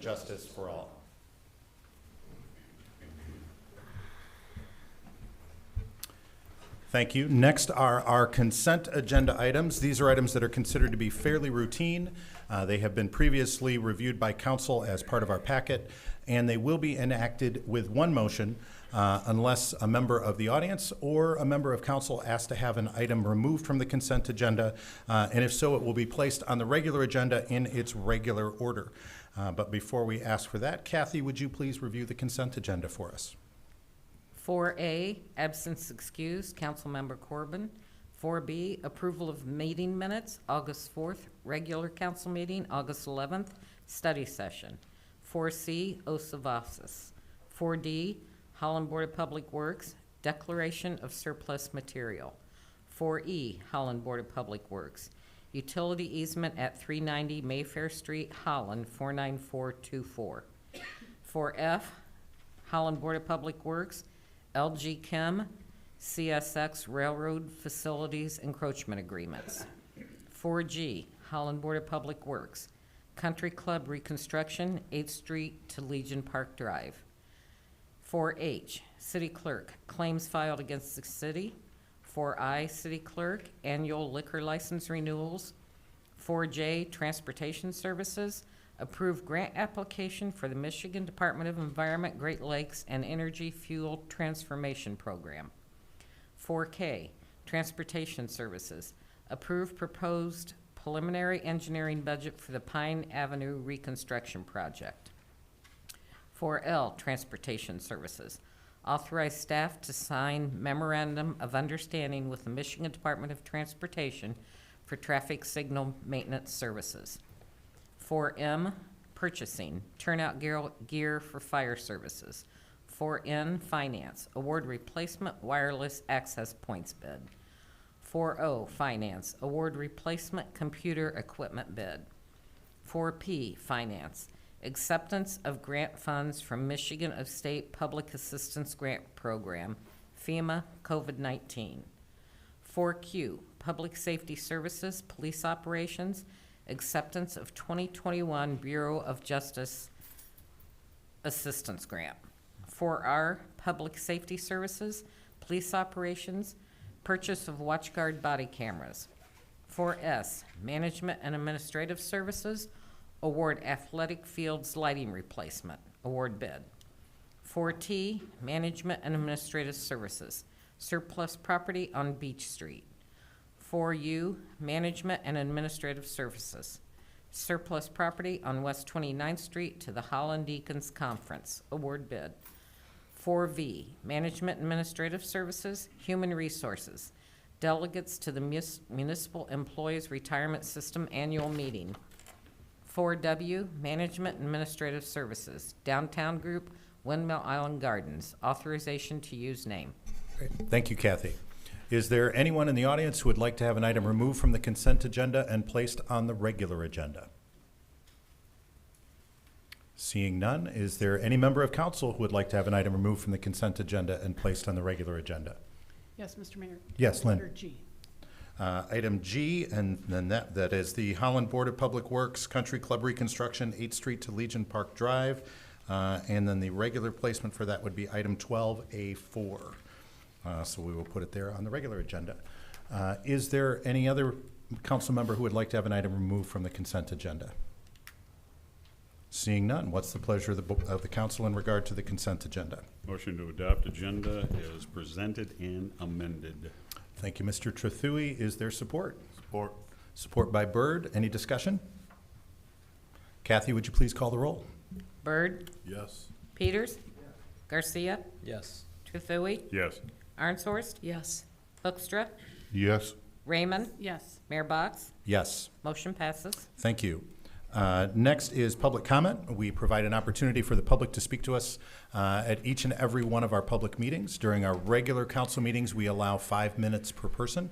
justice for all. Thank you. Next are our consent agenda items. These are items that are considered to be fairly routine. They have been previously reviewed by council as part of our packet, and they will be enacted with one motion unless a member of the audience or a member of council asks to have an item removed from the consent agenda. And if so, it will be placed on the regular agenda in its regular order. But before we ask for that, Kathy, would you please review the consent agenda for us? 4A, absence excused, Councilmember Corbin. 4B, approval of meeting minutes, August 4th, regular council meeting, August 11th, study session. 4C, oaths of office. 4D, Holland Board of Public Works, declaration of surplus material. 4E, Holland Board of Public Works, utility easement at 390 Mayfair Street, Holland, 49424. 4F, Holland Board of Public Works, LG Chem, CSX Railroad Facilities Encroachment Agreements. 4G, Holland Board of Public Works, Country Club Reconstruction, 8th Street to Legion Park Drive. 4H, City Clerk, claims filed against the city. 4I, City Clerk, annual liquor license renewals. 4J, Transportation Services, approved grant application for the Michigan Department of Environment, Great Lakes, and Energy Fuel Transformation Program. 4K, Transportation Services, approved proposed preliminary engineering budget for the Pine Avenue Reconstruction Project. 4L, Transportation Services, authorize staff to sign memorandum of understanding with the Michigan Department of Transportation for traffic signal maintenance services. 4M, purchasing, turnout gear for fire services. 4N, finance, award replacement wireless access points bid. 4O, finance, award replacement computer equipment bid. 4P, finance, acceptance of grant funds from Michigan of State Public Assistance Grant Program, FEMA COVID-19. 4Q, public safety services, police operations, acceptance of 2021 Bureau of Justice Assistance Grant. 4R, public safety services, police operations, purchase of WatchGuard body cameras. 4S, management and administrative services, award athletic fields lighting replacement, award bid. 4T, management and administrative services, surplus property on Beach Street. 4U, management and administrative services, surplus property on West 29th Street to the Holland Deacons Conference, award bid. 4V, management and administrative services, human resources, delegates to the Municipal Employees Retirement System annual meeting. 4W, management and administrative services, downtown group, Windmill Island Gardens, authorization to use name. Great. Thank you, Kathy. Is there anyone in the audience who would like to have an item removed from the consent agenda and placed on the regular agenda? Seeing none, is there any member of council who would like to have an item removed from the consent agenda and placed on the regular agenda? Yes, Mr. Mayor. Yes, Lynn. Letter G. Item G, and then that is the Holland Board of Public Works, Country Club Reconstruction, 8th Street to Legion Park Drive. And then the regular placement for that would be item 12A4. So we will put it there on the regular agenda. Is there any other council member who would like to have an item removed from the consent agenda? Seeing none, what's the pleasure of the council in regard to the consent agenda? Motion to adopt agenda is presented and amended. Thank you, Mr. Trethewey. Is there support? Support. Support by Byrd. Any discussion? Kathy, would you please call the roll? Byrd, Yes. Peters, Garcia, Yes. Trethewey, Yes. Arnshorst, Yes. Hoekstra, Yes. Raymond, Yes. Mayor Box. Yes. Motion passes. Thank you. Next is public comment. We provide an opportunity for the public to speak to us at each and every one of our public meetings. During our regular council meetings, we allow 5 minutes per person.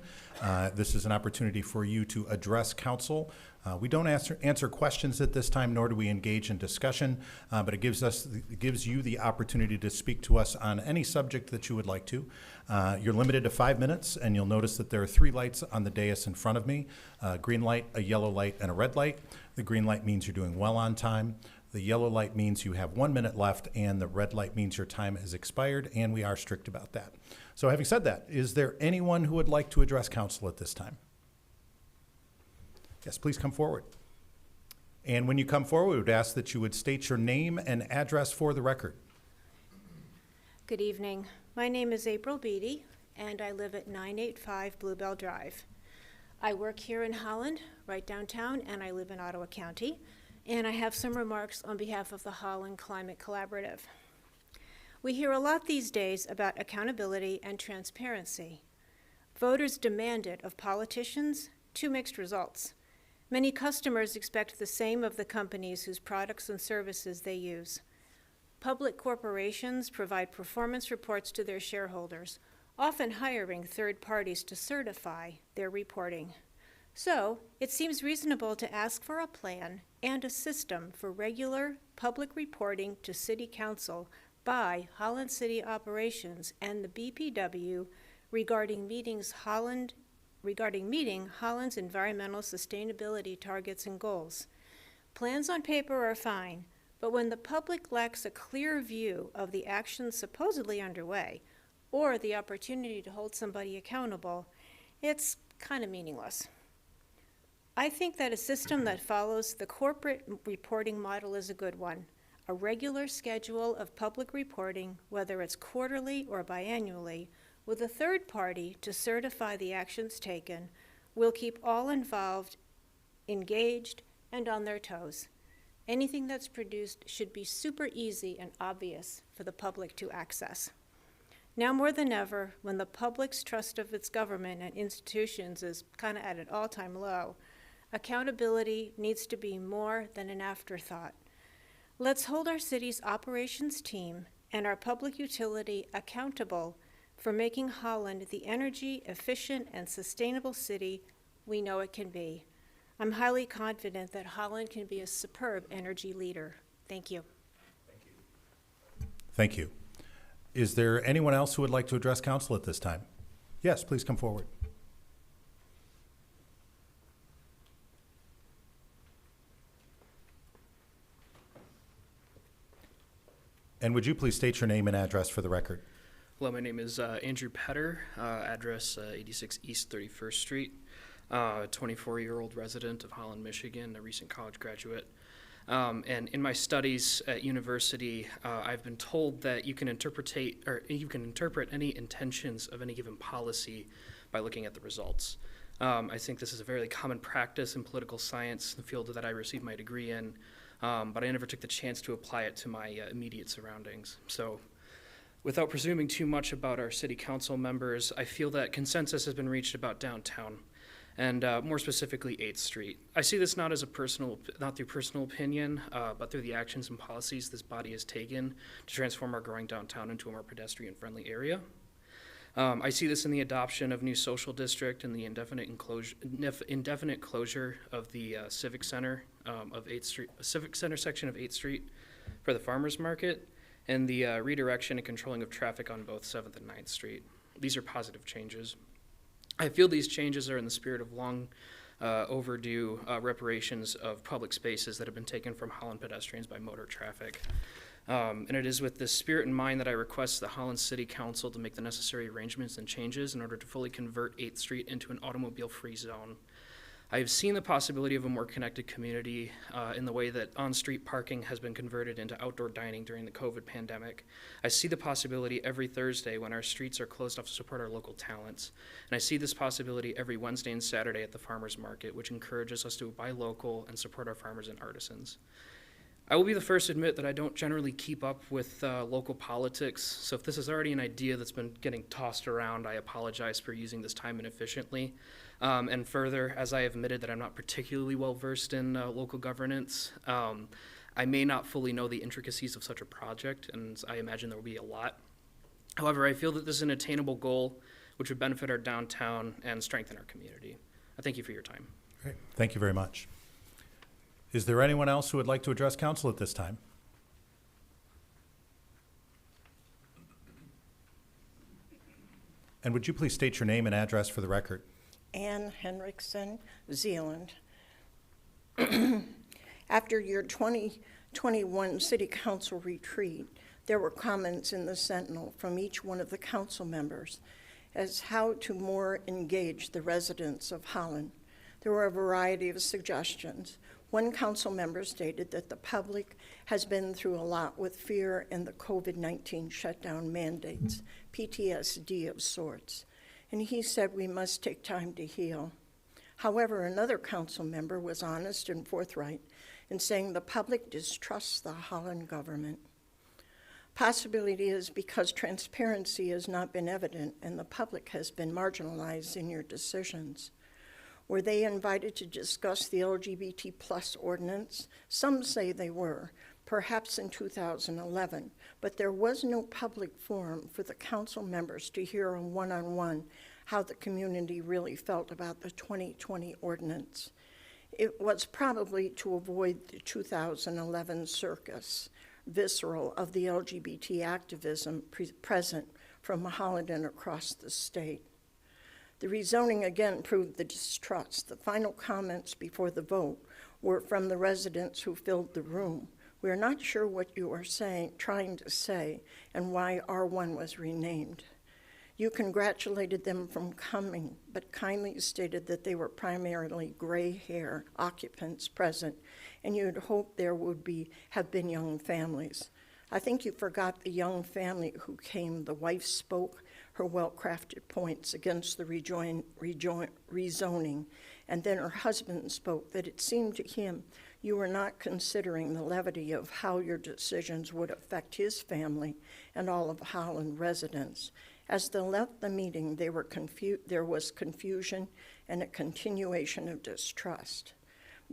This is an opportunity for you to address council. We don't answer questions at this time, nor do we engage in discussion, but it gives you the opportunity to speak to us on any subject that you would like to. You're limited to 5 minutes, and you'll notice that there are 3 lights on the dais in front of me, a green light, a yellow light, and a red light. The green light means you're doing well on time. The yellow light means you have 1 minute left, and the red light means your time has expired, and we are strict about that. So having said that, is there anyone who would like to address council at this time? Yes, please come forward. And when you come forward, we would ask that you would state your name and address for the record. Good evening. My name is April Beatty, and I live at 985 Bluebell Drive. I work here in Holland, right downtown, and I live in Ottawa County, and I have some remarks on behalf of the Holland Climate Collaborative. We hear a lot these days about accountability and transparency. Voters demand it of politicians, two mixed results. Many customers expect the same of the companies whose products and services they use. Public corporations provide performance reports to their shareholders, often hiring third parties to certify their reporting. So, it seems reasonable to ask for a plan and a system for regular public reporting to City Council by Holland City Operations and the BPW regarding meeting Holland's environmental sustainability targets and goals. Plans on paper are fine, but when the public lacks a clear view of the actions supposedly underway, or the opportunity to hold somebody accountable, it's kind of meaningless. I think that a system that follows the corporate reporting model is a good one. A regular schedule of public reporting, whether it's quarterly or biannually, with a third party to certify the actions taken, will keep all involved engaged and on their toes. Anything that's produced should be super easy and obvious for the public to access. Now more than ever, when the public's trust of its government and institutions is kind of at an all-time low, accountability needs to be more than an afterthought. Let's hold our city's operations team and our public utility accountable for making Holland the energy efficient and sustainable city we know it can be. I'm highly confident that Holland can be a superb energy leader. Thank you. Thank you. Is there anyone else who would like to address council at this time? Yes, please come forward. And would you please state your name and address for the record? Hello, my name is Andrew Petter, address 86 East 31st Street, 24-year-old resident of Holland, Michigan, a recent college graduate. And in my studies at university, I've been told that you can interpret any intentions of any given policy by looking at the results. I think this is a very common practice in political science, the field that I received my degree in, but I never took the chance to apply it to my immediate surroundings. So, without presuming too much about our city council members, I feel that consensus has been reached about downtown, and more specifically 8th Street. I see this not through personal opinion, but through the actions and policies this body has taken to transform our growing downtown into a more pedestrian-friendly area. I see this in the adoption of new social district and the indefinite closure of the Civic Center of 8th Street, Civic Center section of 8th Street for the farmers market, and the redirection and controlling of traffic on both 7th and 9th Street. These are positive changes. I feel these changes are in the spirit of long overdue reparations of public spaces that have been taken from Holland pedestrians by motor traffic. And it is with this spirit in mind that I request the Holland City Council to make the necessary arrangements and changes in order to fully convert 8th Street into an automobile-free zone. I have seen the possibility of a more connected community in the way that on-street parking has been converted into outdoor dining during the COVID pandemic. I see the possibility every Thursday when our streets are closed off to support our local talents. And I see this possibility every Wednesday and Saturday at the farmers market, which encourages us to buy local and support our farmers and artisans. I will be the first to admit that I don't generally keep up with local politics, so if this is already an idea that's been getting tossed around, I apologize for using this time inefficiently. And further, as I have admitted that I'm not particularly well versed in local governance, I may not fully know the intricacies of such a project, and I imagine there will be a lot. However, I feel that this is an attainable goal which would benefit our downtown and strengthen our community. I thank you for your time. Great. Thank you very much. Is there anyone else who would like to address council at this time? And would you please state your name and address for the record? Ann Henriksen, Zealand. After your 20 21 City Council retreat, there were comments in the Sentinel from each one of the council members as how to more engage the residents of Holland. There were a variety of suggestions. One council member stated that the public has been through a lot with fear and the COVID-19 shutdown mandates, PTSD of sorts. And he said we must take time to heal. However, another council member was honest and forthright in saying the public distrusts the Holland government. Possibility is because transparency has not been evident and the public has been marginalized in your decisions. Were they invited to discuss the LGBT plus ordinance? Some say they were, perhaps in 2011, but there was no public forum for the council members to hear on one-on-one how the community really felt about the 2020 ordinance. It was probably to avoid the 2011 circus, visceral of the LGBT activism present from Holland and across the state. The rezoning again proved the distrust. The final comments before the vote were from the residents who filled the room. We are not sure what you are trying to say, and why R1 was renamed. You congratulated them from coming, but kindly stated that they were primarily gray hair occupants present, and you had hoped there would have been young families. I think you forgot the young family who came. The wife spoke her well-crafted points against the rezoning, and then her husband spoke that it seemed to him you were not considering the levity of how your decisions would affect his family and all of Holland residents. As they left the meeting, there was confusion and a continuation of distrust.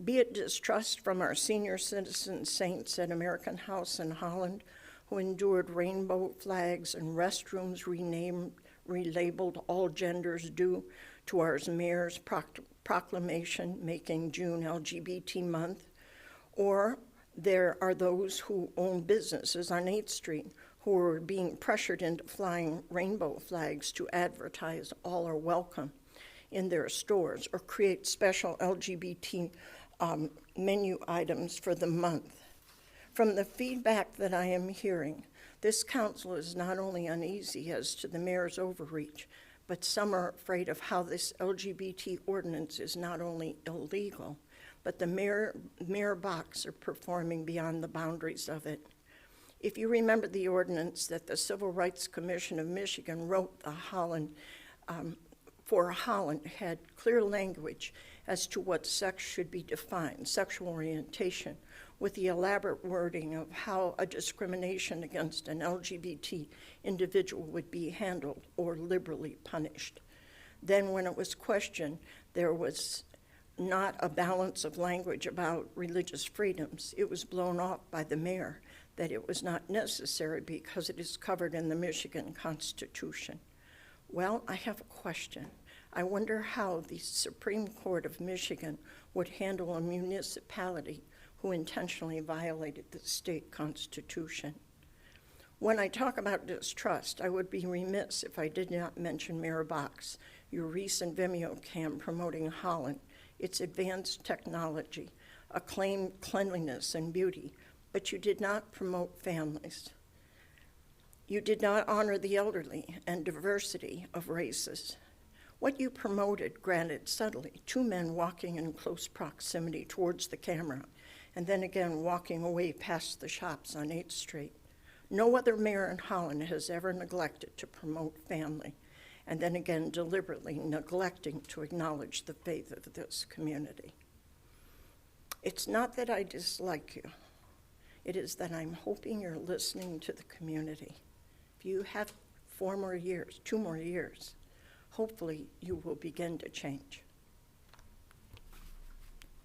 Be it distrust from our senior citizen saints at American House in Holland, who endured rainbow flags and restrooms relabeled all genders due to our mayor's proclamation making June LGBT month, or there are those who own businesses on 8th Street who are being pressured into flying rainbow flags to advertise all are welcome in their stores or create special LGBT menu items for the month. From the feedback that I am hearing, this council is not only uneasy as to the mayor's overreach, but some are afraid of how this LGBT ordinance is not only illegal, but the mayor box are performing beyond the boundaries of it. If you remember the ordinance that the Civil Rights Commission of Michigan wrote for Holland had clear language as to what sex should be defined, sexual orientation, with the elaborate wording of how a discrimination against an LGBT individual would be handled or liberally punished. Then when it was questioned, there was not a balance of language about religious freedoms. It was blown off by the mayor that it was not necessary because it is covered in the Michigan Constitution. Well, I have a question. I wonder how the Supreme Court of Michigan would handle a municipality who intentionally violated the state constitution. When I talk about distrust, I would be remiss if I did not mention Mayor Box, your recent Vimeo cam promoting Holland, its advanced technology, acclaimed cleanliness and beauty, but you did not promote families. You did not honor the elderly and diversity of races. What you promoted, granted subtly, 2 men walking in close proximity towards the camera, and then again walking away past the shops on 8th Street. No other mayor in Holland has ever neglected to promote family, and then again deliberately neglecting to acknowledge the faith of this community. It's not that I dislike you. It is that I'm hoping you're listening to the community. If you have 2 more years, hopefully you will begin to change.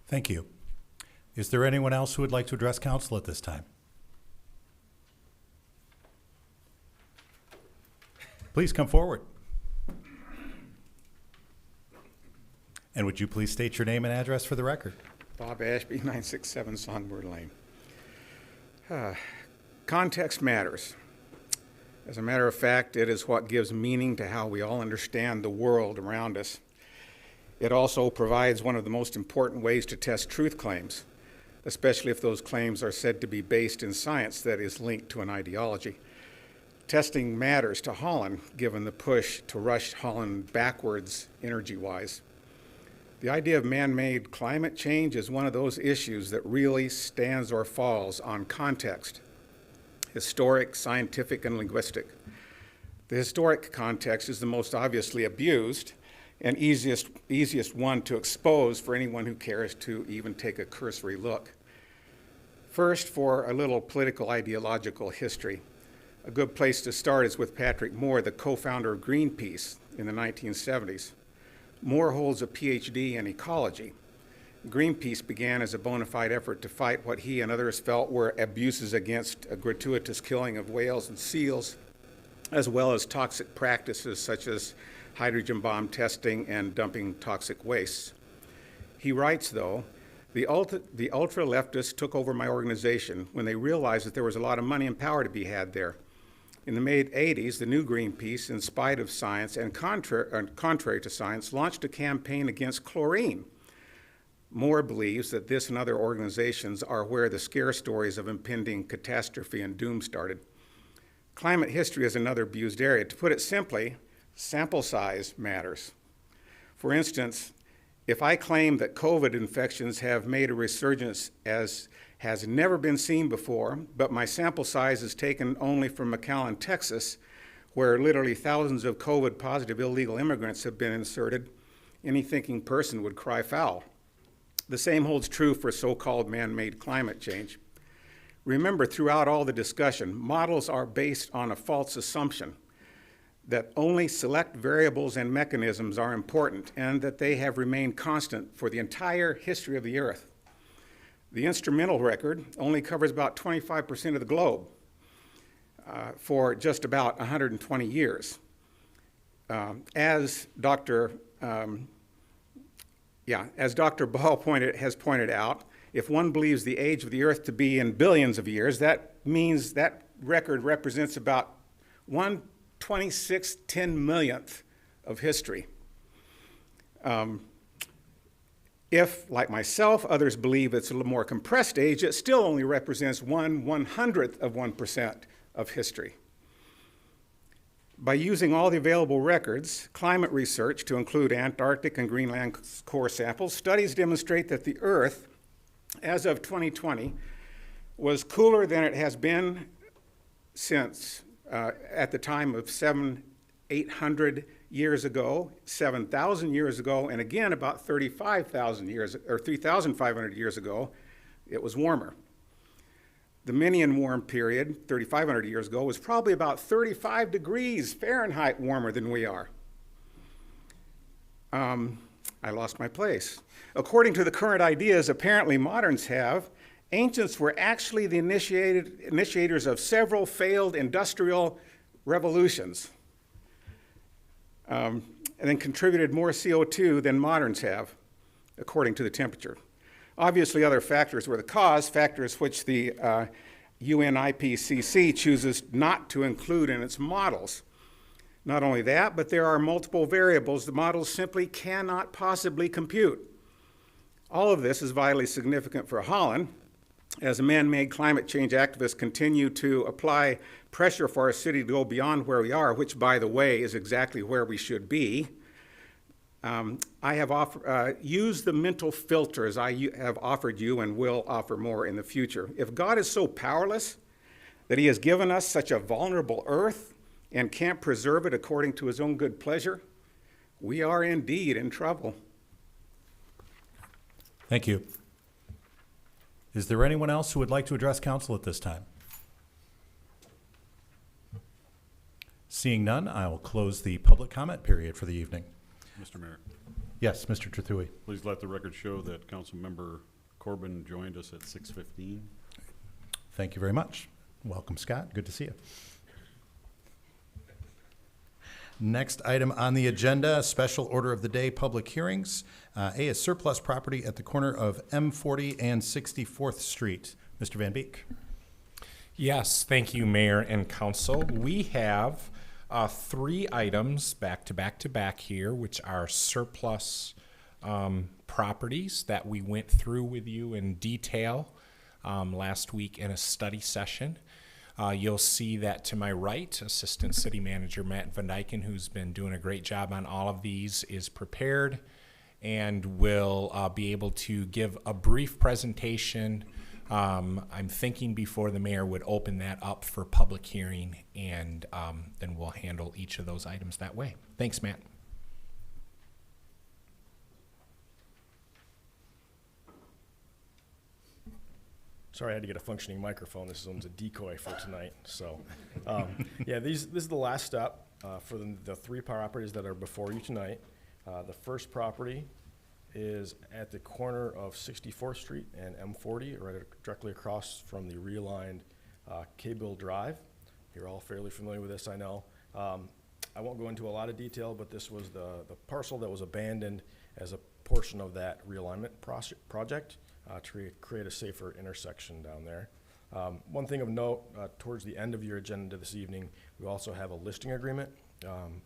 Thank you. Is there anyone else who would like to address council at this time? Please come forward. And would you please state your name and address for the record? Bob Ashby, 967 Songbird Lane. Context matters. As a matter of fact, it is what gives meaning to how we all understand the world around us. It also provides one of the most important ways to test truth claims. especially if those claims are said to be based in science that is linked to an ideology. Testing matters to Holland, given the push to rush Holland backwards energy-wise. The idea of man-made climate change is one of those issues that really stands or falls on context, historic, scientific, and linguistic. The historic context is the most obviously abused and easiest one to expose for anyone who cares to even take a cursory look. First, for a little political ideological history. A good place to start is with Patrick Moore, the co-founder of Greenpeace in the 1970s. Moore holds a PhD in ecology. Greenpeace began as a bona fide effort to fight what he and others felt were abuses against a gratuitous killing of whales and seals, as well as toxic practices such as hydrogen bomb testing and dumping toxic wastes. He writes, though, the ultra-leftists took over my organization when they realized that there was a lot of money and power to be had there. In the mid-'80s, the new Greenpeace, in spite of science and contrary to science, launched a campaign against chlorine. Moore believes that this and other organizations are where the scare stories of impending catastrophe and doom started. Climate history is another abused area. To put it simply, sample size matters. For instance, if I claim that COVID infections have made a resurgence as has never been seen before, but my sample size is taken only from McAllen, Texas, where literally thousands of COVID-positive illegal immigrants have been inserted, any thinking person would cry foul. The same holds true for so-called man-made climate change. Remember, throughout all the discussion, models are based on a false assumption that only select variables and mechanisms are important and that they have remained constant for the entire history of the Earth. The instrumental record only covers about 25% of the globe for just about 120 years. As Dr. Ball has pointed out, if one believes the age of the Earth to be in billions of years, that means that record represents about 1/26 10 millionth of history. If, like myself, others believe it's a little more compressed age, it still only represents 1/100th of 1% of history. By using all the available records, climate research, to include Antarctic and Greenland core samples, studies demonstrate that the Earth, as of 2020, was cooler than it has been since at the time of 800 years ago, 7,000 years ago, and again about 35,000 years, or 3,500 years ago, it was warmer. The Minian warm period, 3,500 years ago, was probably about 35 degrees Fahrenheit warmer than we are. I lost my place. According to the current ideas apparently moderns have, ancients were actually the initiators of several failed industrial revolutions, and then contributed more CO2 than moderns have, according to the temperature. Obviously, other factors were the cause, factors which the UN IPCC chooses not to include in its models. Not only that, but there are multiple variables the models simply cannot possibly compute. All of this is vitally significant for Holland, as man-made climate change activists continue to apply pressure for our city to go beyond where we are, which, by the way, is exactly where we should be. I have used the mental filters I have offered you and will offer more in the future. If God is so powerless that he has given us such a vulnerable earth and can't preserve it according to his own good pleasure, we are indeed in trouble. Thank you. Is there anyone else who would like to address council at this time? Seeing none, I will close the public comment period for the evening. Mr. Mayor, Yes, Mr. Trethewey. please let the record show that Councilmember Corbin joined us at 6:15. Thank you very much. Welcome, Scott. Good to see you. Next item on the agenda, special order of the day, public hearings. A is surplus property at the corner of M40 and 64th Street. Mr. Van Beek. Yes, thank you, Mayor and Council. We have 3 items back to back here, which are surplus properties that we went through with you in detail last week in a study session. You'll see that to my right, Assistant City Manager Matt Van Dyken, who's been doing a great job on all of these, is prepared and will be able to give a brief presentation. I'm thinking before the mayor would open that up for public hearing, and then we'll handle each of those items that way. Thanks, Matt. Sorry, I had to get a functioning microphone. This one's a decoy for tonight. So, yeah, this is the last step for the three properties that are before you tonight. The first property is at the corner of 64th Street and M40, right directly across from the realigned K-Bill Drive. You're all fairly familiar with this, I know. I won't go into a lot of detail, but this was the parcel that was abandoned as a portion of that realignment project to create a safer intersection down there. One thing of note, towards the end of your agenda this evening, we also have a listing agreement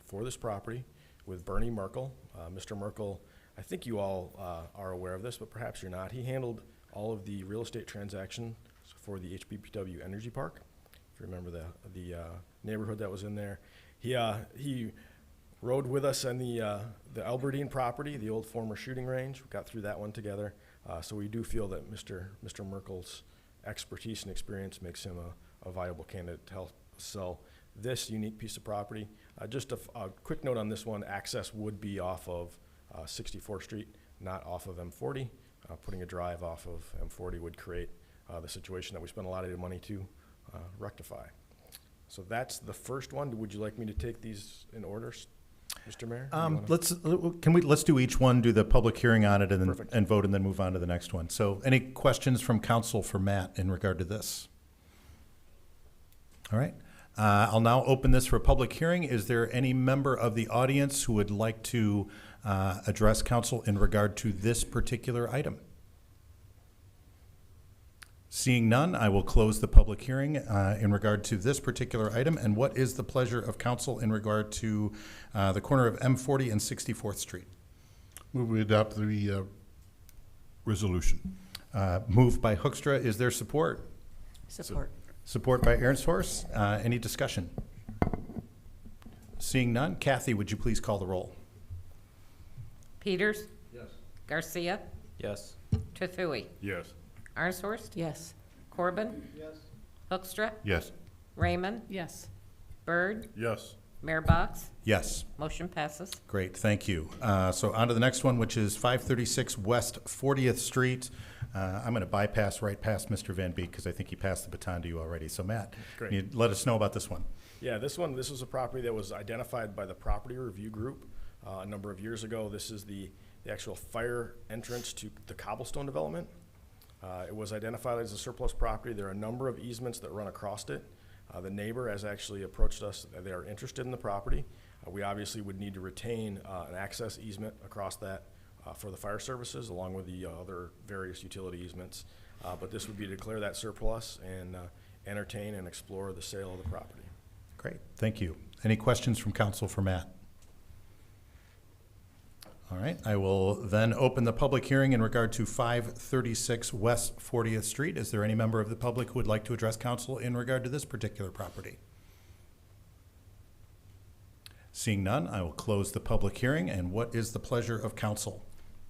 for this property with Bernie Merkel. Mr. Merkel, I think you all are aware of this, but perhaps you're not. He handled all of the real estate transactions for the HBPW Energy Park. If you remember the neighborhood that was in there. He rode with us on the Albertine property, the old former shooting range. We got through that one together. So we do feel that Mr. Merkel's expertise and experience makes him a viable candidate to help sell this unique piece of property. Just a quick note on this one, access would be off of 64th Street, not off of M40. Putting a drive off of M40 would create the situation that we spent a lot of money to rectify. So that's the first one. Would you like me to take these in order, Mr. Mayor? Let's do each one, do the public hearing on it, and then Perfect. and vote, and then move on to the next one. So, any questions from council for Matt in regard to this? All right. I'll now open this for a public hearing. Is there any member of the audience who would like to address council in regard to this particular item? Seeing none, I will close the public hearing in regard to this particular item. And what is the pleasure of council in regard to the corner of M40 and 64th Street? Move we adopt the resolution. Moved by Hoekstra. Is there support? Support. Support by Ernst-Horst. Any discussion? Seeing none, Kathy, would you please call the roll? Peters? Yes. Garcia? Yes. Trethewey? Yes. Arnshorst? Yes. Corbin? Yes. Hoekstra? Yes. Raymond? Yes. Byrd? Yes. Mayor Box? Yes. Motion passes. Great, thank you. So on to the next one, which is 536 West 40th Street. I'm going to bypass right past Mr. Van Beek because I think he passed the baton to you already. So Matt, Great. can you let us know about this one? Yeah, this was a property that was identified by the Property Review Group a number of years ago. This is the actual fire entrance to the cobblestone development. It was identified as a surplus property. There are a number of easements that run across it. The neighbor has actually approached us. They are interested in the property. We obviously would need to retain an access easement across that for the fire services, along with the other various utility easements. But this would be to declare that surplus and entertain and explore the sale of the property. Great, thank you. Any questions from council for Matt? All right, I will then open the public hearing in regard to 536 West 40th Street. Is there any member of the public who would like to address council in regard to this particular property? Seeing none, I will close the public hearing. And what is the pleasure of council?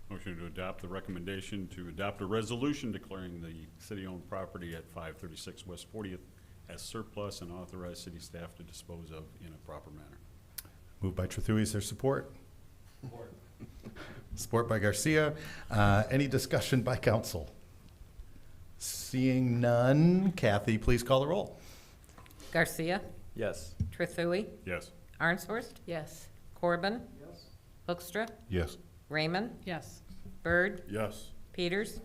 Motion to adopt the recommendation to adopt a resolution declaring the city-owned property at 536 West 40th as surplus and authorize city staff to dispose of in a proper manner. Moved by Trethewey, is there support? Support. Support by Garcia. Any discussion by council? Seeing none, Kathy, please call the roll. Garcia? Yes. Trethewey? Yes. Arnshorst? Yes. Corbin? Yes. Hoekstra? Yes. Raymond? Yes. Byrd? Yes. Peters?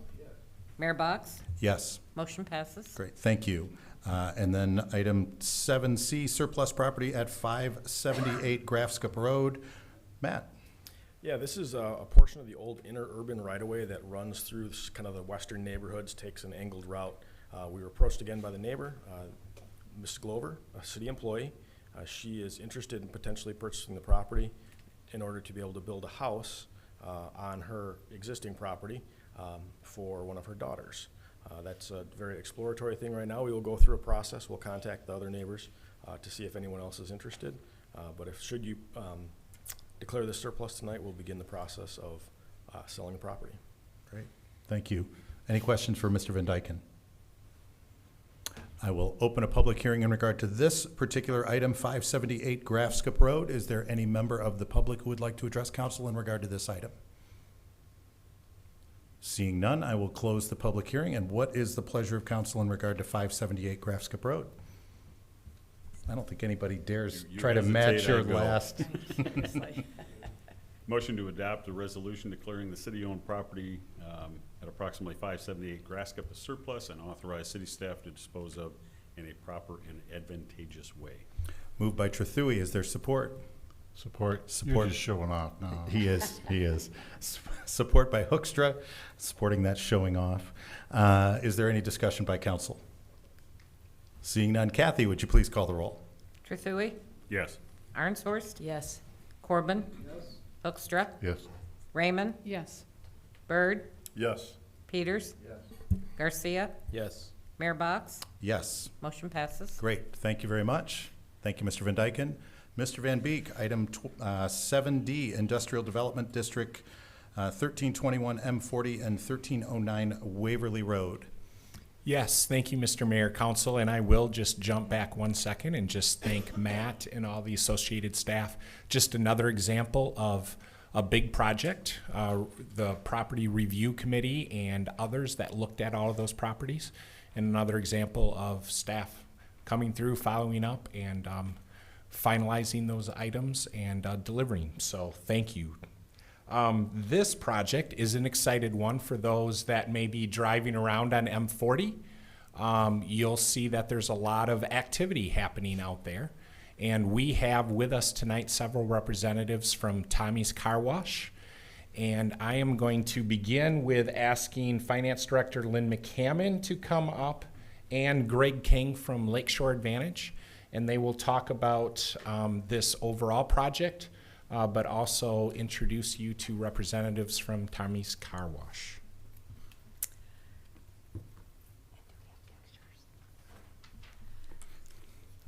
Mayor Box? Yes. Motion passes. Great, thank you. And then item 7C, surplus property at 578 Graffscope Road. Matt? Yeah, this is a portion of the old inner urban right-of-way that runs through kind of the western neighborhoods, takes an angled route. We were approached again by the neighbor, Ms. Glover, a city employee. She is interested in potentially purchasing the property in order to be able to build a house on her existing property for one of her daughters. That's a very exploratory thing right now. We will go through a process. We'll contact the other neighbors to see if anyone else is interested. But should you declare this surplus tonight, we'll begin the process of selling the property. Great, thank you. Any questions for Mr. Van Dyken? I will open a public hearing in regard to this particular item, 578 Graffscope Road. Is there any member of the public who would like to address council in regard to this item? Seeing none, I will close the public hearing. And what is the pleasure of council in regard to 578 Graffscope Road? I don't think anybody dares You try to match hesitate, your I go. last. Motion to adopt a resolution declaring the city-owned property at approximately 578 Graffscope as surplus and authorize city staff to dispose of in a proper and advantageous way. Moved by Trethewey. Is there support? Support. Support. You're just showing off now. He is. Support by Hoekstra, supporting that showing off. Is there any discussion by council? Seeing none. Kathy, would you please call the roll? Trethewey, Yes. Arnshorst, Yes. Corbin, Hoekstra, Yes. Raymond, Yes. Byrd, Yes. Peters, Garcia, Yes. Mayor Box. Yes. Motion passes. Great. Thank you very much. Thank you, Mr. Van Dyken. Mr. Van Beek, item 7D, Industrial Development District, 1321 M40 and 1309 Waverly Road. Yes, thank you, Mr. Mayor, Council, and I will just jump back 1 second and just thank Matt and all the associated staff. Just another example of a big project, the Property Review Committee and others that looked at all of those properties, and another example of staff coming through, following up, and finalizing those items and delivering. So thank you. This project is an excited one for those that may be driving around on M40. You'll see that there's a lot of activity happening out there. And we have with us tonight several representatives from Tommy's Car Wash. And I am going to begin with asking Finance Director Lynn McCammon to come up and Greg King from Lakeshore Advantage. And they will talk about this overall project, but also introduce you to representatives from Tommy's Car Wash.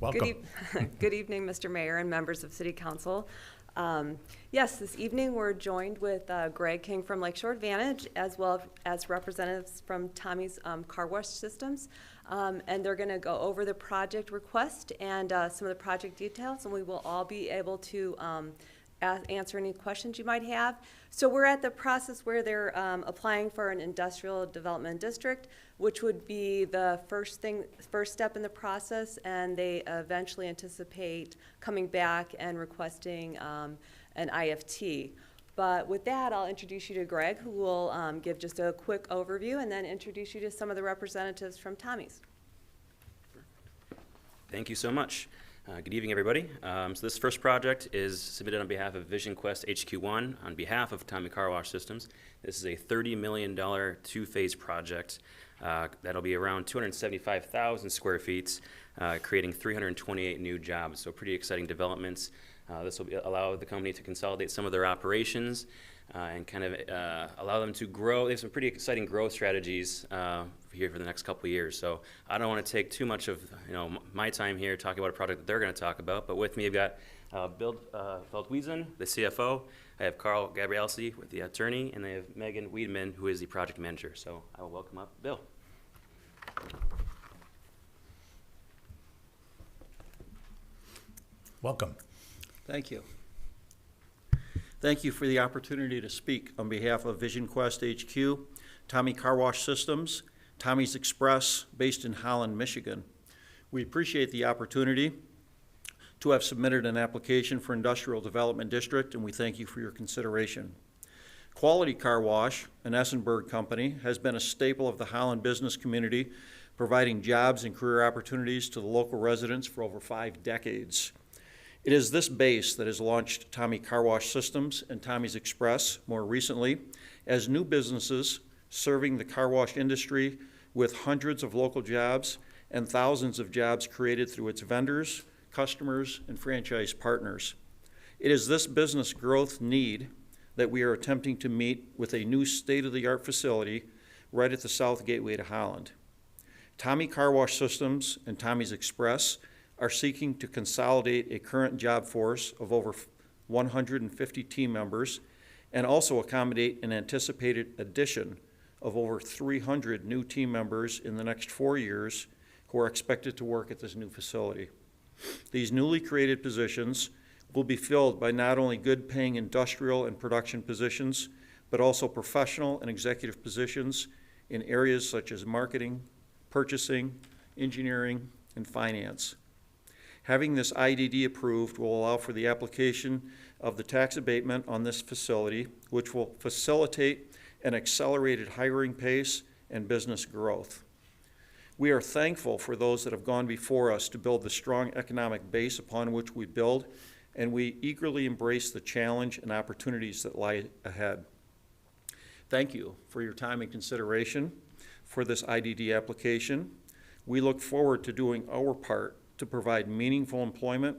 Welcome. Good evening, Mr. Mayor and members of City Council. Yes, this evening we're joined with Greg King from Lakeshore Advantage, as well as representatives from Tommy's Car Wash Systems. And they're going to go over the project request and some of the project details, and we will all be able to answer any questions you might have. So we're at the process where they're applying for an industrial development district, which would be the first step in the process, and they eventually anticipate coming back and requesting an IFT. But with that, I'll introduce you to Greg, who will give just a quick overview and then introduce you to some of the representatives from Tommy's. Thank you so much. Good evening, everybody. So this first project is submitted on behalf of Vision Quest HQ1 on behalf of Tommy Car Wash Systems. This is a $30 million two-phase project that'll be around 275,000 square feet, creating 328 new jobs. So pretty exciting developments. This will allow the company to consolidate some of their operations and kind of allow them to grow. They have some pretty exciting growth strategies here for the next couple of years. So I don't want to take too much of my time here talking about a project that they're going to talk about. But with me, I've got Bill Feldwiesen, the CFO. I have Carl Gabrielsi with the attorney, and I have Megan Wiedemann, who is the project manager. So I will welcome up Bill. Welcome. Thank you. Thank you for the opportunity to speak on behalf of Vision Quest HQ, Tommy Car Wash Systems, Tommy's Express, based in Holland, Michigan. We appreciate the opportunity to have submitted an application for Industrial Development District, and we thank you for your consideration. Quality Car Wash, an Essenberg company, has been a staple of the Holland business community, providing jobs and career opportunities to the local residents for over 5 decades. It is this base that has launched Tommy Car Wash Systems and Tommy's Express more recently as new businesses serving the car wash industry with hundreds of local jobs and thousands of jobs created through its vendors, customers, and franchise partners. It is this business growth need that we are attempting to meet with a new state-of-the-art facility right at the south gateway to Holland. Tommy Car Wash Systems and Tommy's Express are seeking to consolidate a current job force of over 150 team members and also accommodate an anticipated addition of over 300 new team members in the next 4 years who are expected to work at this new facility. These newly created positions will be filled by not only good-paying industrial and production positions, but also professional and executive positions in areas such as marketing, purchasing, engineering, and finance. Having this IDD approved will allow for the application of the tax abatement on this facility, which will facilitate an accelerated hiring pace and business growth. We are thankful for those that have gone before us to build the strong economic base upon which we build, and we eagerly embrace the challenge and opportunities that lie ahead. Thank you for your time and consideration for this IDD application. We look forward to doing our part to provide meaningful employment,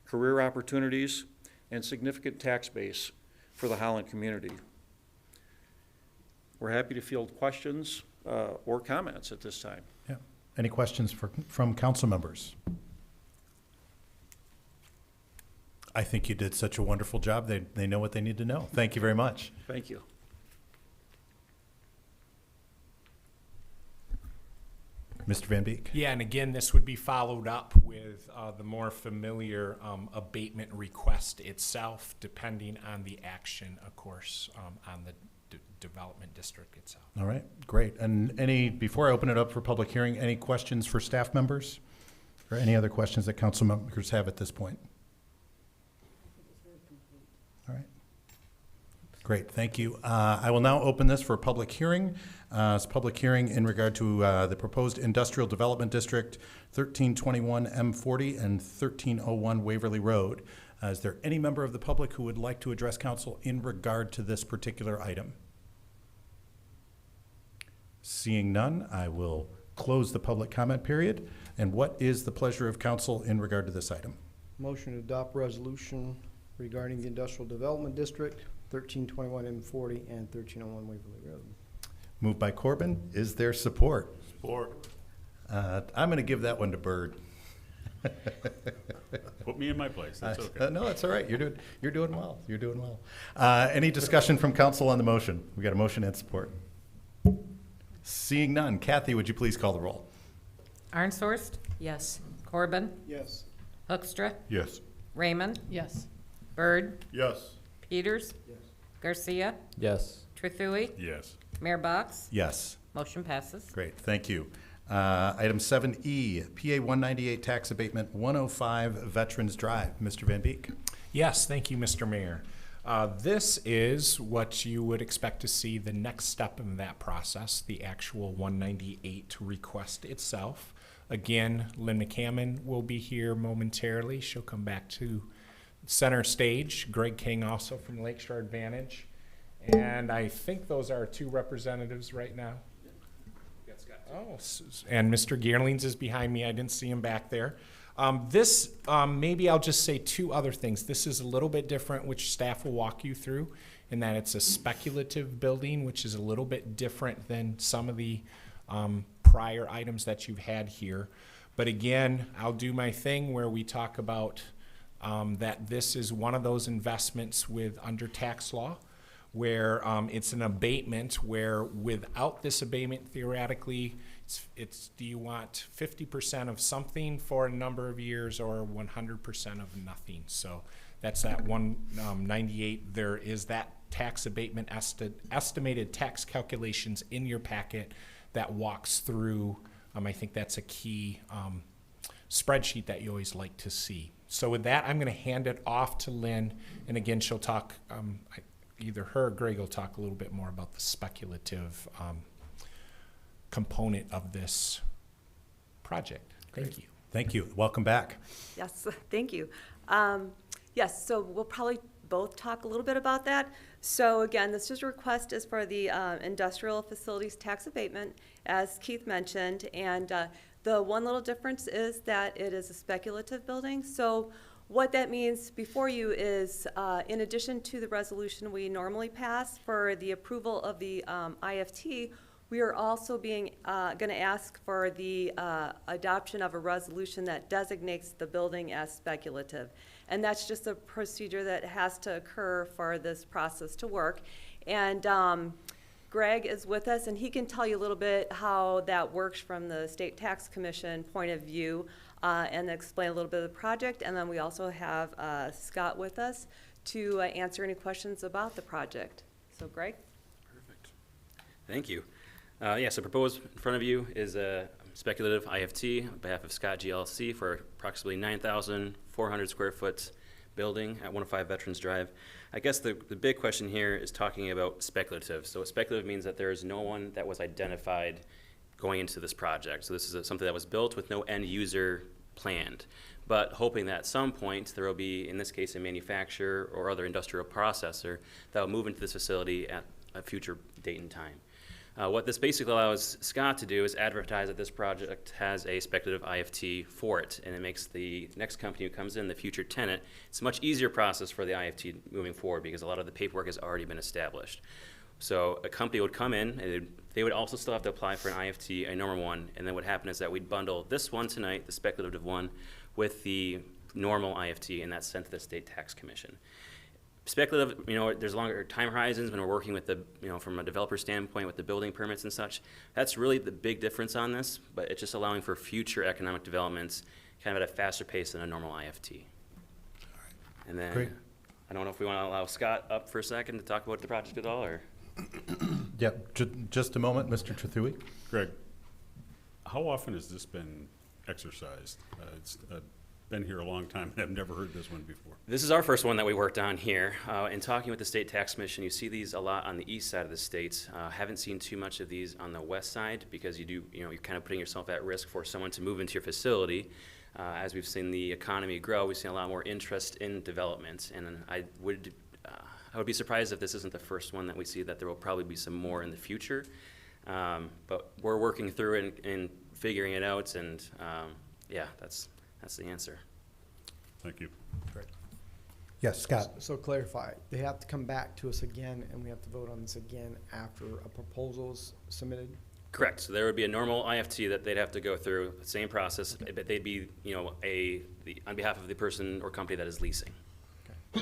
career opportunities, and significant tax base for the Holland community. We're happy to field questions or comments at this time. Yeah. Any questions from council members? I think you did such a wonderful job. They know what they need to know. Thank you very much. Thank you. Mr. Van Beek? Yeah, and again, this would be followed up with the more familiar abatement request itself, depending on the action, of course, on the development district itself. All right, great. And before I open it up for public hearing, any questions for staff members? Or any other questions that council members have at this point? All right. Great, thank you. I will now open this for a public hearing. It's a public hearing in regard to the proposed industrial development district, 1321 M40 and 1301 Waverly Road. Is there any member of the public who would like to address council in regard to this particular item? Seeing none, I will close the public comment period. And what is the pleasure of council in regard to this item? Motion to adopt resolution regarding the Industrial Development District, 1321 M40 and 1301 Waverly Road. Moved by Corbin. Is there support? Support. I'm going to give that one to Byrd. Put me in my place. That's okay. No, that's all right. You're doing well. You're doing well. Any discussion from council on the motion? We got a motion and support. Seeing none, Kathy, would you please call the roll? Arnshorst? Yes. Corbin? Yes. Hoekstra? Yes. Raymond? Yes. Byrd? Yes. Peters? Yes. Garcia? Yes. Trethewey? Yes. Mayor Box? Yes. Motion passes. Great. Thank you. Item 7E, PA 198 Tax Abatement 105 Veterans Drive. Mr. Van Beek. Yes, thank you, Mr. Mayor. This is what you would expect to see the next step in that process, the actual 198 request itself. Again, Lynn McCammon will be here momentarily. She'll come back to center stage. Greg King also from Lakeshore Advantage. And I think those are two representatives right now. Oh, and Mr. Geerlings is behind me. I didn't see him back there. Maybe I'll just say two other things. This is a little bit different, which staff will walk you through, in that it's a speculative building, which is a little bit different than some of the prior items that you've had here. But again, I'll do my thing where we talk about that this is one of those investments under tax law, where it's an abatement where without this abatement, theoretically, it's do you want 50% of something for a number of years or 100% of nothing? So that's that 198. There is that tax abatement estimated tax calculations in your packet that walks through. I think that's a key spreadsheet that you always like to see. So with that, I'm going to hand it off to Lynn, and again, she'll talk. Either her or Greg will talk a little bit more about the speculative component of this project. Thank you. Thank you. Welcome back. Yes, thank you. Yes, so we'll probably both talk a little bit about that. So again, this is a request is for the industrial facilities tax abatement, as Keith mentioned, and the one little difference is that it is a speculative building. So What that means before you is, in addition to the resolution we normally pass for the approval of the IFT, we are also going to ask for the adoption of a resolution that designates the building as speculative. And that's just a procedure that has to occur for this process to work. And Greg is with us, and he can tell you a little bit how that works from the State Tax Commission point of view, and explain a little bit of the project. And then we also have Scott with us to answer any questions about the project. So Greg? Perfect. Thank you. So proposed in front of you is a speculative IFT on behalf of Scott GLC for approximately 9,400 square foot building at 105 Veterans Drive. I guess the big question here is talking about speculative. So speculative means that there is no one that was identified going into this project. So this is something that was built with no end user planned, but hoping that at some point there will be, in this case, a manufacturer or other industrial processor that will move into this facility at a future date and time. What this basically allows Scott to do is advertise that this project has a speculative IFT for it, and it makes the next company who comes in, the future tenant, it's a much easier process for the IFT moving forward because a lot of the paperwork has already been established. So a company would come in, and they would also still have to apply for an IFT, a normal one, and then what happened is that we'd bundle this one tonight, the speculative one, with the normal IFT, and that's sent to the State Tax Commission. Speculative, there's longer time horizons when we're working with the, from a developer standpoint with the building permits and such. That's really the big difference on this, but it's just allowing for future economic developments kind of at a faster pace than a normal IFT. And then, Great. I don't know if we want to allow Scott up for a second to talk about the project at all, or? Yep, just a moment, Mr. Trethewey. Greg, how often has this been exercised? It's been here a long time, and I've never heard this one before. This is our first one that we worked on here. In talking with the State Tax Commission, you see these a lot on the east side of the state. Haven't seen too much of these on the west side because you're kind of putting yourself at risk for someone to move into your facility. As we've seen the economy grow, we've seen a lot more interest in development, and I would be surprised if this isn't the first one that we see, that there will probably be some more in the future. But we're working through it and figuring it out, and that's the answer. Thank you. Yes, Scott. So clarify, they have to come back to us again, and we have to vote on this again after a proposal is submitted? Correct. So there would be a normal IFT that they'd have to go through, the same process, but they'd be, on behalf of the person or company that is leasing.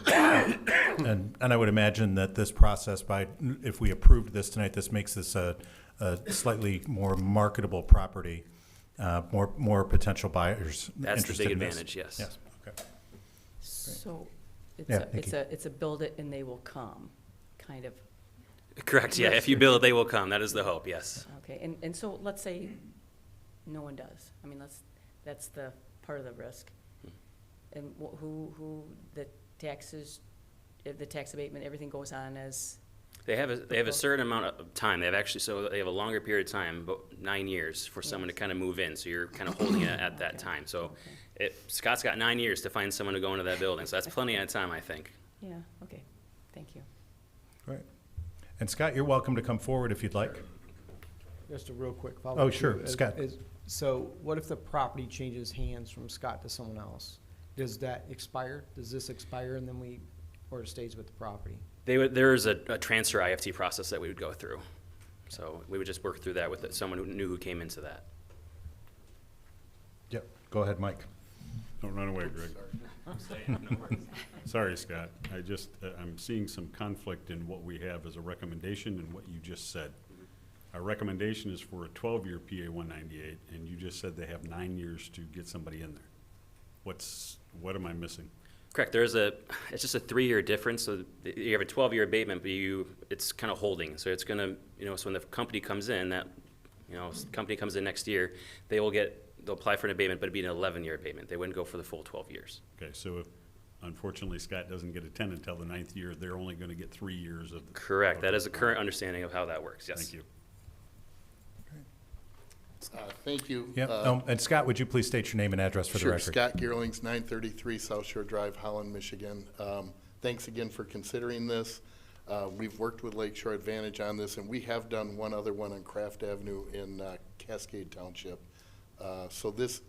And I would imagine that this process, if we approved this tonight, this makes this a slightly more marketable property, more potential buyers That's the interested big in this. advantage, yes. Yes, okay. So Yeah, Nikki. it's a build it and they will come, kind of. Correct, yeah. If you build it, they will come. That is the hope, yes. Okay, and so let's say no one does. I mean, that's the part of the risk. And who the taxes, the tax abatement, everything goes on as. They have a certain amount of time. They have a longer period of time, about 9 years, for someone to kind of move in. So you're kind of holding it at that time. So Scott's got 9 years to find someone to go into that building. So that's plenty of time, I think. Yeah, okay, thank you. Right. And Scott, you're welcome to come forward if you'd like. Just a real quick follow-up. Oh, sure, too. Scott. So what if the property changes hands from Scott to someone else? Does that expire? Does this expire and then or it stays with the property? There is a transfer IFT process that we would go through. So we would just work through that with someone who knew who came into that. Yep, go ahead, Mike. Don't run away, Greg. Sorry, Scott. I'm seeing some conflict in what we have as a recommendation and what you just said. Our recommendation is for a 12-year PA 198, and you just said they have 9 years to get somebody in there. What am I missing? Correct. It's just a 3-year difference. So you have a 12-year abatement, but it's kind of holding. So it's going to, so when the company comes in, next year, they'll apply for an abatement, but it'd be an 11-year abatement. They wouldn't go for the full 12 years. Okay, so if, unfortunately, Scott doesn't get a tenant until the 9th year, they're only going to get 3 years of. Correct. That is the current understanding of how that works, yes. Thank you. Thank you. Yeah, and Scott, would you please state your name and address for the record? Sure, Scott Geerlings, 933 South Shore Drive, Holland, Michigan. Thanks again for considering this. We've worked with Lakeshore Advantage on this, and we have done one other one on Craft Avenue in Cascade Township. So this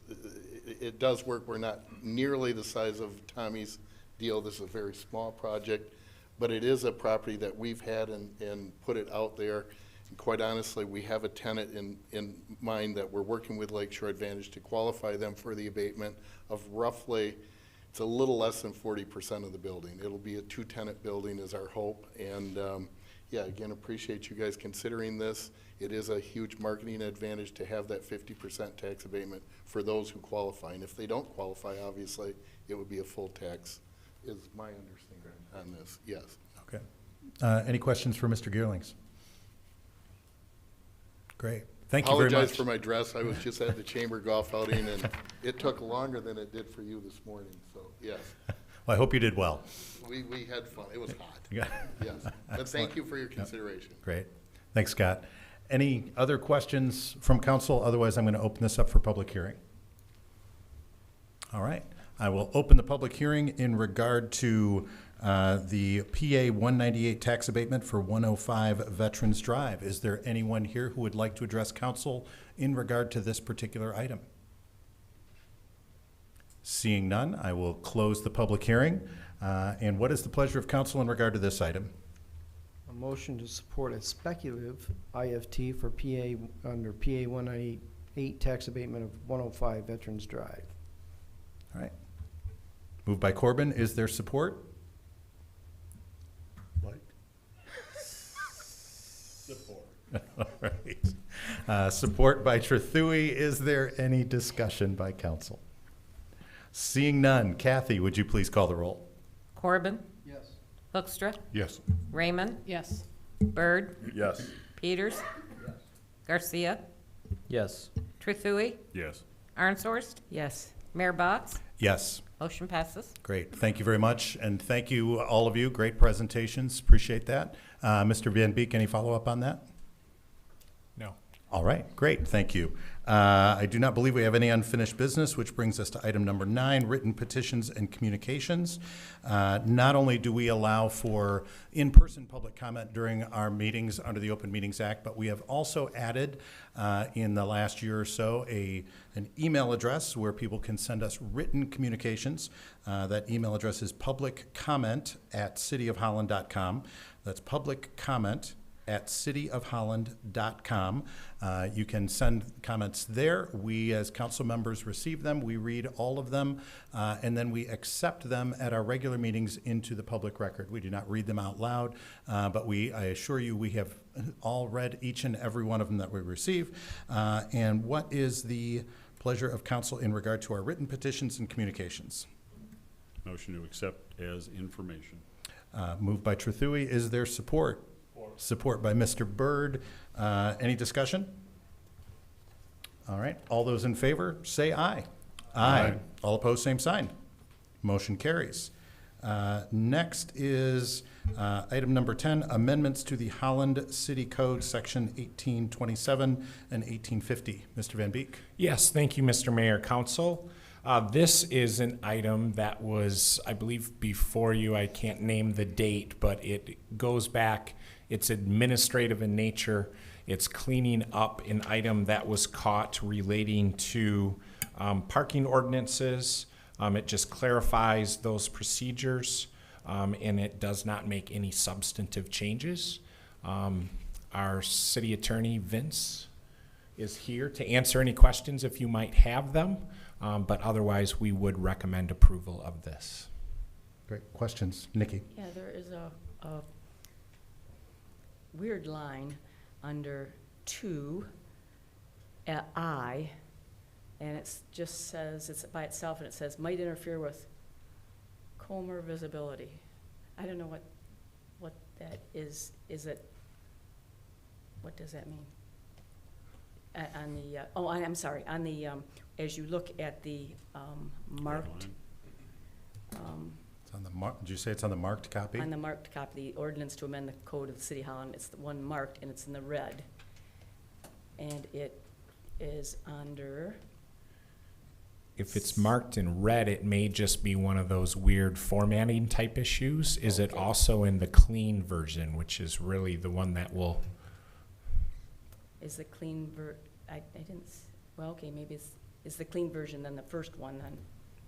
it does work. We're not nearly the size of Tommy's deal. This is a very small project, but it is a property that we've had and put it out there. And quite honestly, we have a tenant in mind that we're working with Lakeshore Advantage to qualify them for the abatement of roughly, it's a little less than 40% of the building. It'll be a 2-tenant building is our hope. And yeah, again, appreciate you guys considering this. It is a huge marketing advantage to have that 50% tax abatement for those who qualify. And if they don't qualify, obviously, it would be a full tax, is my understanding on this, yes. Okay. Any questions for Mr. Geerlings? Great. Thank you very much. Apologize for my dress. I was just at the chamber golf outing, and it took longer than it did for you this morning, so, yes. Well, I hope you did well. We had fun. It was hot. Yeah. Yes. But thank you for your consideration. Great. Thanks, Scott. Any other questions from council? Otherwise, I'm going to open this up for public hearing. All right. I will open the public hearing in regard to the PA 198 tax abatement for 105 Veterans Drive. Is there anyone here who would like to address council in regard to this particular item? Seeing none, I will close the public hearing. And what is the pleasure of council in regard to this item? A motion to support a speculative IFT for PA, under PA 198 tax abatement of 105 Veterans Drive. All right. Moved by Corbin. Is there support? Support. All right. Support by Trethewey. Is there any discussion by council? Seeing none, Kathy, would you please call the roll? Corbin, Yes. Hoekstra, Yes. Raymond, Yes. Byrd, Yes. Peters, Garcia, Yes. Trethewey, Yes. Arnshorst, Yes. Mayor Box. Yes. Motion passes. Great. Thank you very much. And thank you, all of you. Great presentations. Appreciate that. Mr. Van Beek, any follow-up on that? No. All right, great, thank you. I do not believe we have any unfinished business, which brings us to item number 9, written petitions and communications. Not only do we allow for in-person public comment during our meetings under the Open Meetings Act, but we have also added in the last year or so an email address where people can send us written communications. That email address is publiccomment@cityofholland.com. That's publiccomment@cityofholland.com. You can send comments there. We, as council members, receive them. We read all of them, and then we accept them at our regular meetings into the public record. We do not read them out loud, but I assure you, we have all read each and every one of them that we receive. And what is the pleasure of council in regard to our written petitions and communications? Motion to accept as information. Moved by Trethewey. Is there support? Support by Mr. Byrd. Any discussion? All right. All those in favor, say aye. Aye. All opposed, same sign. Motion carries. Next is item number 10, amendments to the Holland City Code, Section 1827 and 1850. Mr. Van Beek. Yes, thank you, Mr. Mayor, Council. This is an item that was, I believe, before you. I can't name the date, but it goes back. It's administrative in nature. It's cleaning up an item that was caught relating to parking ordinances. It just clarifies those procedures, and it does not make any substantive changes. Our city attorney, Vince, is here to answer any questions if you might have them, but otherwise we would recommend approval of this. Great. Questions? Nikki. Yeah, there is a weird line under 2 at I, and it just says, it's by itself, and it says might interfere with Comer visibility. I don't know what that is. Is it, what does that mean? On the, I'm sorry, on the, as you look at the marked, It's on the did you say it's on the marked copy? on the marked copy, the ordinance to amend the code of the City of Holland, it's the one marked and it's in the red. And it is under, If it's marked in red, it may just be one of those weird formatting type issues. Is it also in the clean version, which is really the one that will, is the clean I didn't, well, okay, maybe is the clean version than the first one, then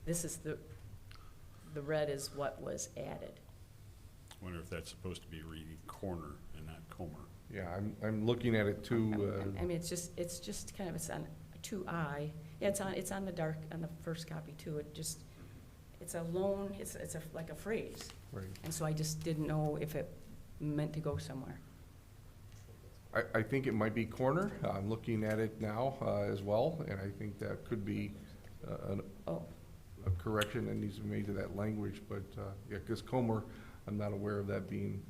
this is the red is what was added. I wonder if that's supposed to be reading corner and not Comer. Yeah, I'm looking at it too. I mean, it's just kind of, it's on 2I. Yeah, it's on the first copy too. It's a loan, like a phrase. Right. And so I just didn't know if it meant to go somewhere. I think it might be corner. I'm looking at it now as well, and I think that could be a correction that needs to be made to that language. But yeah, because Comer, I'm not aware of that being.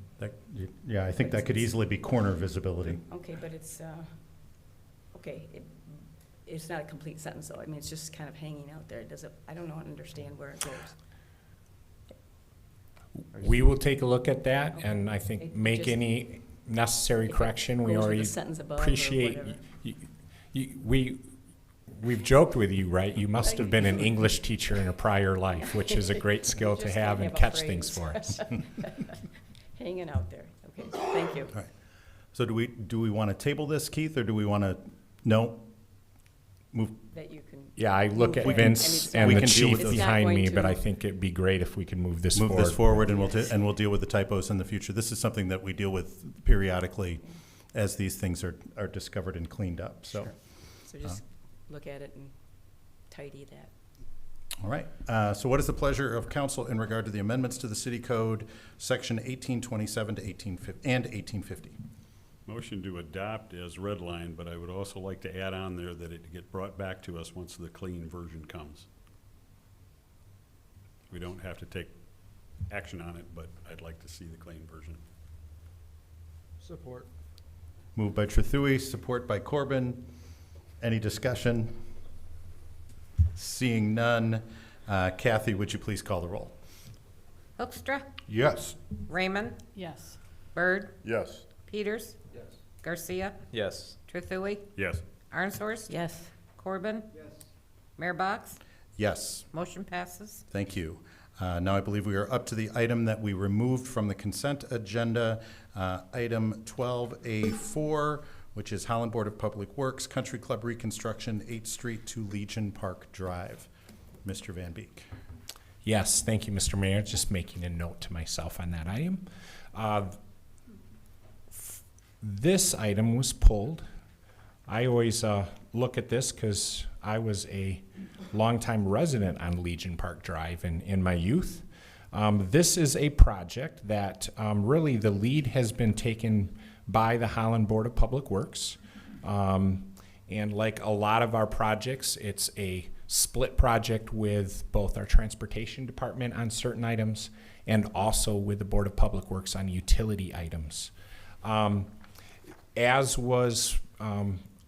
Yeah, I think that could easily be corner visibility. Okay, but it's, okay, it's not a complete sentence though. I mean, it's just kind of hanging out there. I don't understand where it goes. We will take a look at that, Okay. and I think It make just- any necessary correction. We goes with the already sentence above or appreciate, whatever. we've joked with you, right? You must have been an English teacher in a prior life, which is a great skill to Just have don't and a catch things for phrase. us. Hanging out there. Okay, thank you. All right. So do we want to table this, Keith, or do we want to, no? Move, That you can. Yeah, I look at move forward. Vince I mean, and We the can deal chief with those. It's not behind going me, to- but I think it'd be great if we can move this forward. move this forward, and we'll deal with the typos in the future. This is something that we deal with periodically as these things are discovered and cleaned up, so. Sure. So just look at it and tidy that. All right, so what is the pleasure of council in regard to the amendments to the city code, section 1827 to 1850? Motion to adopt as redlined, but I would also like to add on there that it get brought back to us once the clean version comes. We don't have to take action on it, but I'd like to see the clean version. Support. Moved by Trethewey, support by Corbin. Any discussion? Seeing none, Kathy, would you please call the roll? Hoekstra, Yes. Raymond, Yes. Byrd, Yes. Peters. Yes. Garcia, Yes. Trethewey, Yes. Arnshorst. Yes. Corbin. Yes. Mayor Box. Yes. Motion passes. Thank you. Now I believe we are up to the item that we removed from the consent agenda, item 12A4, which is Holland Board of Public Works, Country Club Reconstruction, 8th Street to Legion Park Drive. Mr. Van Beek. Yes, thank you, Mr. Mayor. Just making a note to myself on that item. This item was pulled. I always look at this because I was a longtime resident on Legion Park Drive in my youth. This is a project that really the lead has been taken by the Holland Board of Public Works. And like a lot of our projects, it's a split project with both our transportation department on certain items and also with the Board of Public Works on utility items. As was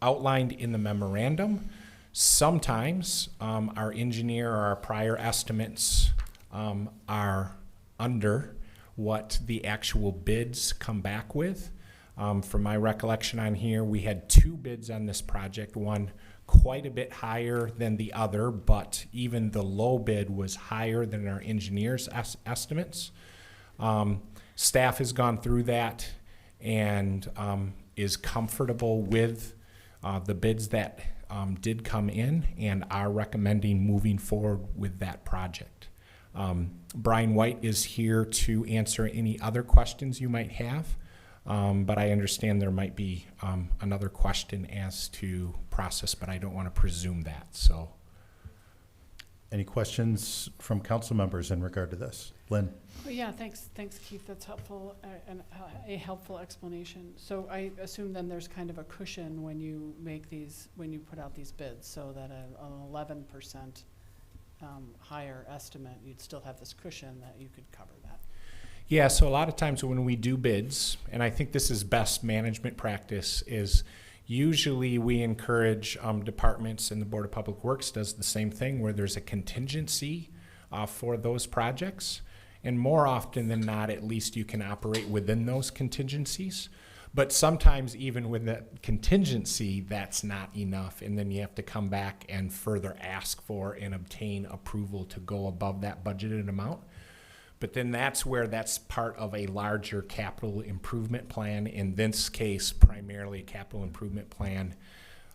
outlined in the memorandum, sometimes our engineer or our prior estimates are under what the actual bids come back with. From my recollection on here, we had 2 bids on this project, one quite a bit higher than the other, but even the low bid was higher than our engineer's estimates. Staff has gone through that and is comfortable with the bids that did come in and are recommending moving forward with that project. Brian White is here to answer any other questions you might have. But I understand there might be another question as to process, but I don't want to presume that, so. Any questions from council members in regard to this? Lynn? Well, yeah, thanks, Keith. That's helpful, and a helpful explanation. So I assume then there's kind of a cushion when you make these, when you put out these bids, so that an 11% higher estimate, you'd still have this cushion that you could cover that. Yeah, so a lot of times when we do bids, and I think this is best management practice, is usually we encourage departments, and the Board of Public Works does the same thing, where there's a contingency for those projects. And more often than not, at least you can operate within those contingencies. But sometimes even with that contingency, that's not enough, and then you have to come back and further ask for and obtain approval to go above that budgeted amount. But then that's where that's part of a larger capital improvement plan. In this case, primarily a capital improvement plan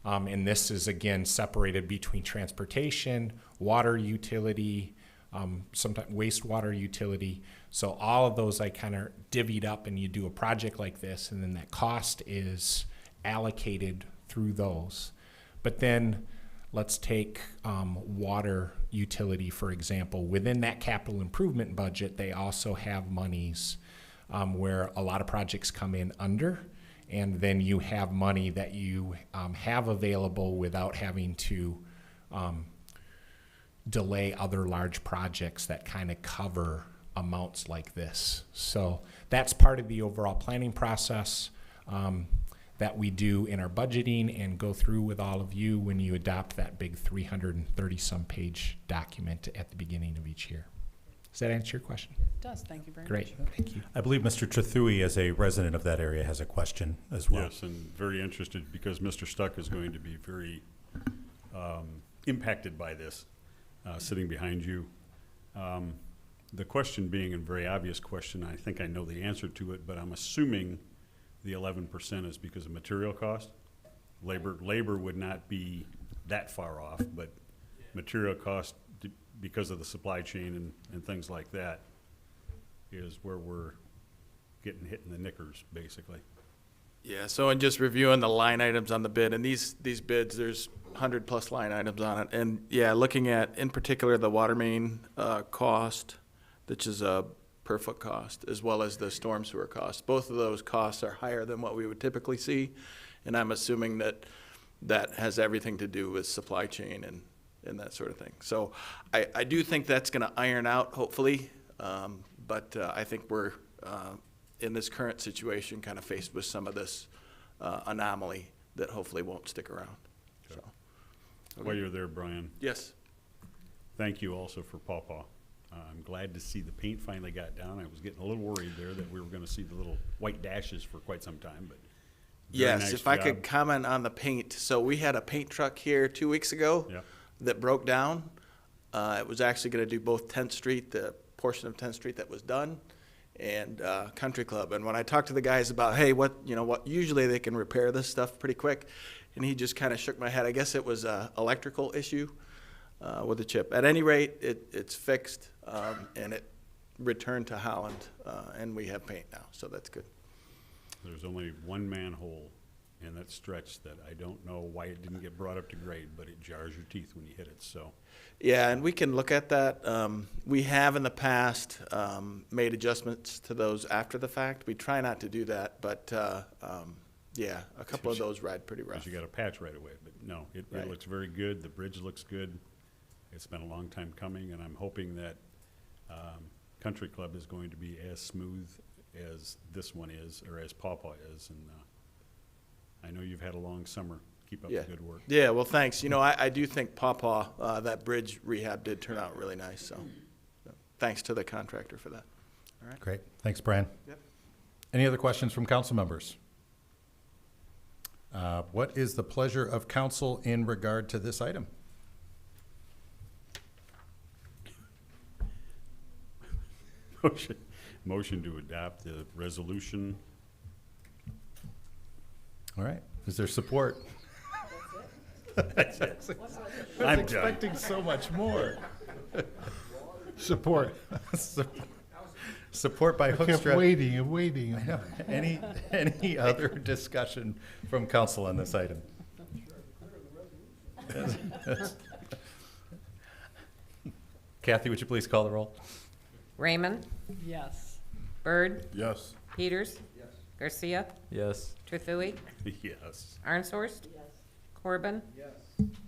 And this is, again, separated between transportation, water utility, sometimes wastewater utility. So all of those I kind of divvied up, and you do a project like this, and then that cost is allocated through those. But then let's take water utility, for example. Within that capital improvement budget, they also have monies where a lot of projects come in under, and then you have money that you have available without having to delay other large projects that kind of cover amounts like this. So that's part of the overall planning process that we do in our budgeting and go through with all of you when you adopt that big 330-some page document at the beginning of each year. Does that answer your question? It does, thank you very much. Great, thank you. I believe Mr. Trethewey, as a resident of that area, has a question as well. Yes, and very interested because Mr. Stuck is going to be very impacted by this, sitting behind you. The question being a very obvious question, I think I know the answer to it, but I'm assuming the 11% is because of material cost. Labor would not be that far off, but material cost, because of the supply chain and things like that, is where we're getting hit in the knickers, basically. Yeah, so in just reviewing the line items on the bid, and these bids, there's 100+ line items on it. And yeah, looking at, in particular, the water main cost, which is a per foot cost, as well as the storm sewer cost. Both of those costs are higher than what we would typically see, and I'm assuming that that has everything to do with supply chain and that sort of thing. So I do think that's going to iron out, hopefully, but I think we're in this current situation kind of faced with some of this anomaly that hopefully won't stick around. Okay. So, While you're there, Brian. Yes. Thank you also for Pawpaw. I'm glad to see the paint finally got down. I was getting a little worried there that we were going to see the little white dashes for quite some time, but yes, nice if I job. could comment on the paint. So we had a paint truck here 2 weeks ago that broke down. It was actually going to do both 10th Street, the portion of 10th Street that was done, and Country Club. And when I talked to the guys about, hey, what usually they can repair this stuff pretty quick, and he just kind of shook my head. I guess it was an electrical issue with the chip. At any rate, it's fixed, and it returned to Holland, and we have paint now, so that's good. There's only one manhole in that stretch that I don't know why it didn't get brought up to grade, but it jars your teeth when you hit it, so. Yeah, and we can look at that. We have in the past made adjustments to those after the fact. We try not to do that, but yeah, a couple of those ride pretty rough. Because you got a patch right away, but no, it looks very good. The bridge looks good. It's been a long time coming, and I'm hoping that Country Club is going to be as smooth as this one is, or as Pawpaw is, and I know you've had a long summer. Keep up the good work. Yeah, well, thanks. I do think Pawpaw, that bridge rehab did turn out really nice, so thanks to the contractor for that. All right. Great. Thanks, Brian. Yep. Any other questions from council members? What is the pleasure of council in regard to this item? Motion to adopt the resolution. All right. Is there support? That's it. I was expecting so much more. Support. Support by I kept Hoekstra. waiting and waiting. I know. Any other discussion from council on this item? Kathy, would you please call the roll? Raymond? Yes. Byrd? Yes. Peters? Garcia? Yes. Trethewey? Yes. Arnshorst? Corbin?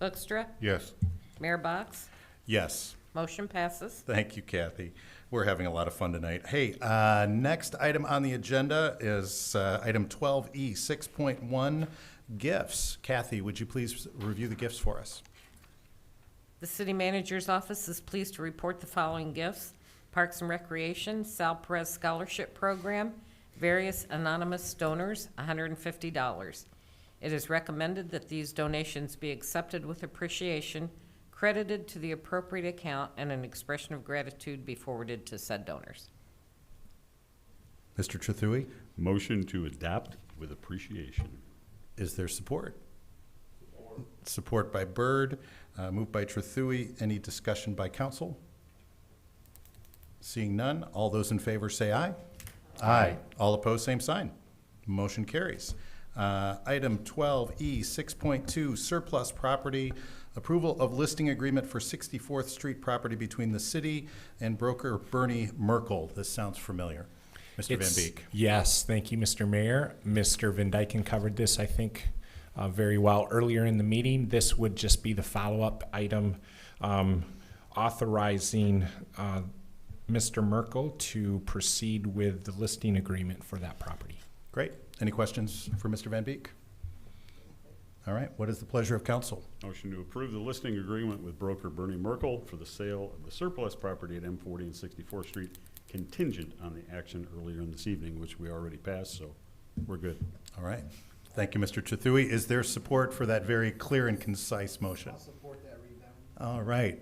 Hoekstra? Yes. Mayor Box? Yes. Motion passes. Thank you, Kathy. We're having a lot of fun tonight. Hey, next item on the agenda is item 12E, 6.1, gifts. Kathy, would you please review the gifts for us? The city manager's office is pleased to report the following gifts: Parks and Recreation, Sal Perez Scholarship Program, various anonymous donors, $150. It is recommended that these donations be accepted with appreciation, credited to the appropriate account, and an expression of gratitude be forwarded to said donors. Mr. Trethewey? Motion to adopt with appreciation. Is there support? Support by Byrd. Moved by Trethewey. Any discussion by council? Seeing none, all those in favor say aye. Aye. All opposed, same sign. Motion carries. Item 12E, 6.2, surplus property. Approval of listing agreement for 64th Street property between the city and broker Bernie Merkel. This sounds familiar. Mr. Van Beek. Yes, thank you, Mr. Mayor. Mr. Van Dyken covered this, I think, very well earlier in the meeting. This would just be the follow-up item authorizing Mr. Merkel to proceed with the listing agreement for that property. Great. Any questions for Mr. Van Beek? All right. What is the pleasure of council? Motion to approve the listing agreement with broker Bernie Merkel for the sale of the surplus property at M40 and 64th Street, contingent on the action earlier in this evening, which we already passed, so we're good. All right. Thank you, Mr. Trethewey. Is there support for that very clear and concise motion? I'll support that rebound. All right.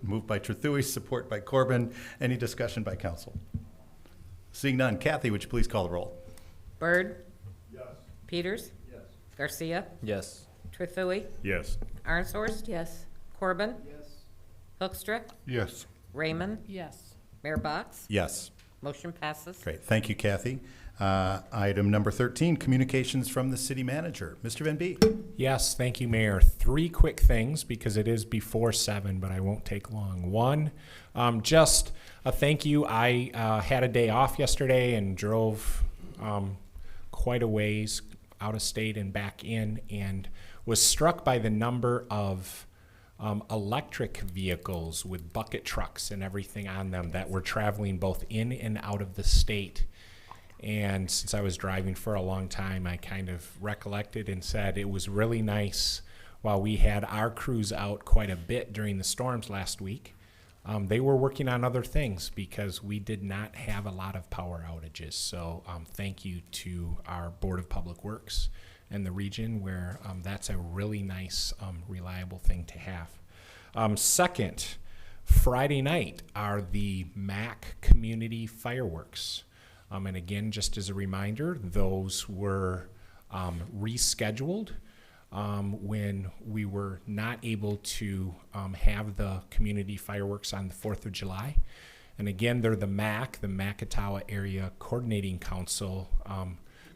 Moved by Trethewey, support by Corbin. Any discussion by council? Seeing none, Kathy, would you please call the roll? Byrd? Yes. Peters? Yes. Garcia? Yes. Trethewey? Yes. Arnshorst? Yes. Corbin? Yes. Hoekstra? Yes. Raymond? Yes. Mayor Box? Yes. Motion passes. Great. Thank you, Kathy. Item number 13, communications from the city manager. Mr. Van Beek. Yes, thank you, Mayor. 3 quick things because it is before 7, but I won't take long. One, just a thank you. I had a day off yesterday and drove quite a ways out of state and back in, and was struck by the number of electric vehicles with bucket trucks and everything on them that were traveling both in and out of the state. And since I was driving for a long time, I kind of recollected and said it was really nice while we had our crews out quite a bit during the storms last week. They were working on other things because we did not have a lot of power outages. So thank you to our Board of Public Works and the region where that's a really nice, reliable thing to have. Second, Friday night are the MAC community fireworks. And again, just as a reminder, those were rescheduled when we were not able to have the community fireworks on the 4th of July. And again, they're the MAC, the Macatawa Area Coordinating Council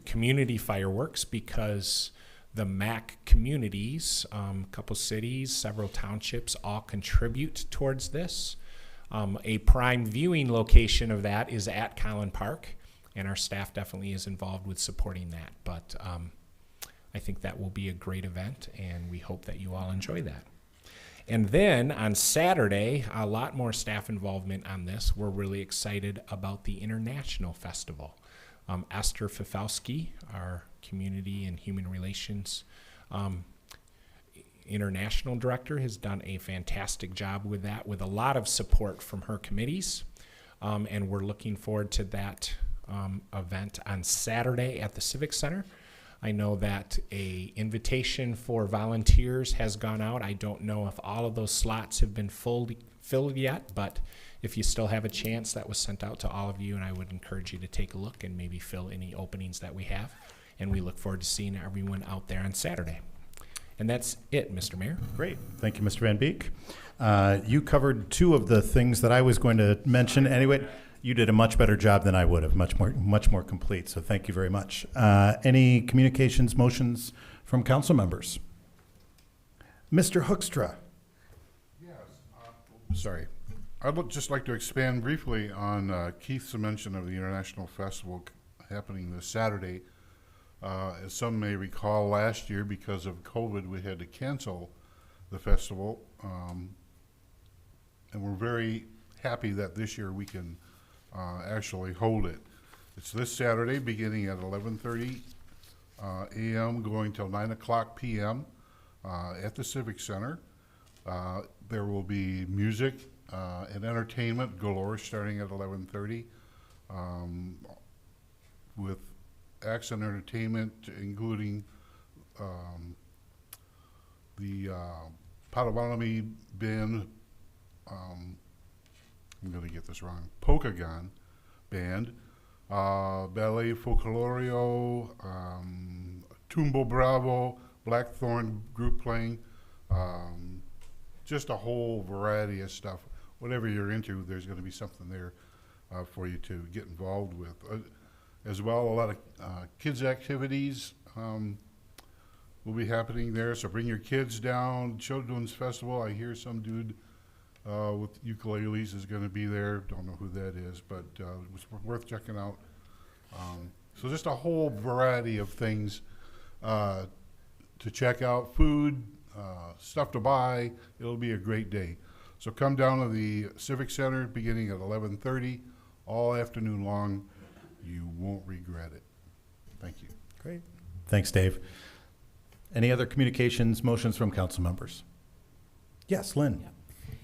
community fireworks, because the MAC communities, a couple cities, several townships, all contribute towards this. A prime viewing location of that is at Collin Park, and our staff definitely is involved with supporting that. But I think that will be a great event, and we hope that you all enjoy that. And then on Saturday, a lot more staff involvement on this. We're really excited about the International Festival. Esther Fifalski, our Community and Human Relations International Director, has done a fantastic job with that, with a lot of support from her committees. And we're looking forward to that event on Saturday at the Civic Center. I know that a invitation for volunteers has gone out. I don't know if all of those slots have been filled yet, but if you still have a chance, that was sent out to all of you, and I would encourage you to take a look and maybe fill any openings that we have. And we look forward to seeing everyone out there on Saturday. And that's it, Mr. Mayor. Great. Thank you, Mr. Van Beek. You covered 2 of the things that I was going to mention anyway. You did a much better job than I would have, much more complete, so thank you very much. Any communications motions from council members? Mr. Hoekstra. Yes. Sorry. I'd just like to expand briefly on Keith's mention of the International Festival happening this Saturday. As some may recall, last year, because of COVID, we had to cancel the festival. And we're very happy that this year we can actually hold it. It's this Saturday, beginning at 11:30 a.m., going till 9 o'clock p.m. At the Civic Center. There will be music and entertainment galore starting at 11:30, with acts and entertainment including the Potawatomi Band, I'm going to get this wrong, Pokagon Band, Ballet Folklorio, Tumbo Bravo, blackthorn group playing, just a whole variety of stuff. Whatever you're into, there's going to be something there for you to get involved with. As well, a lot of kids' activities will be happening there, so bring your kids down. Children's Festival, I hear some dude with ukuleles is going to be there. Don't know who that is, but it's worth checking out. So just a whole variety of things to check out. Food, stuff to buy. It'll be a great day. So come down to the Civic Center beginning at 11:30, all afternoon long. You won't regret it. Thank you. Great. Thanks, Dave. Any other communications, motions from council members? Yes, Lynn.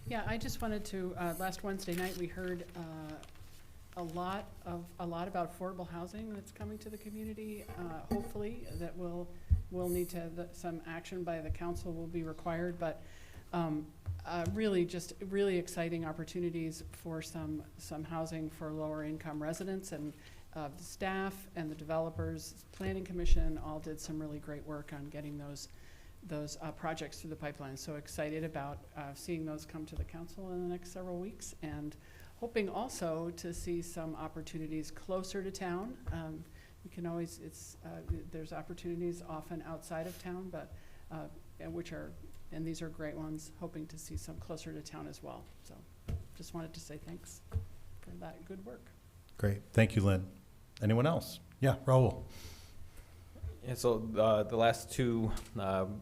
Yeah, I just wanted to, last Wednesday night, we heard a lot about affordable housing that's coming to the community. Hopefully, that will need to, some action by the council will be required, but really exciting opportunities for some housing for lower income residents, and the staff and the developers, planning commission all did some really great work on getting those projects through the pipeline. So excited about seeing those come to the council in the next several weeks, and hoping also to see some opportunities closer to town. We can always, there's opportunities often outside of town, but and these are great ones, hoping to see some closer to town as well. So just wanted to say thanks for that good work. Great. Thank you, Lynn. Anyone else? Yeah, Raul. Yeah, so the last two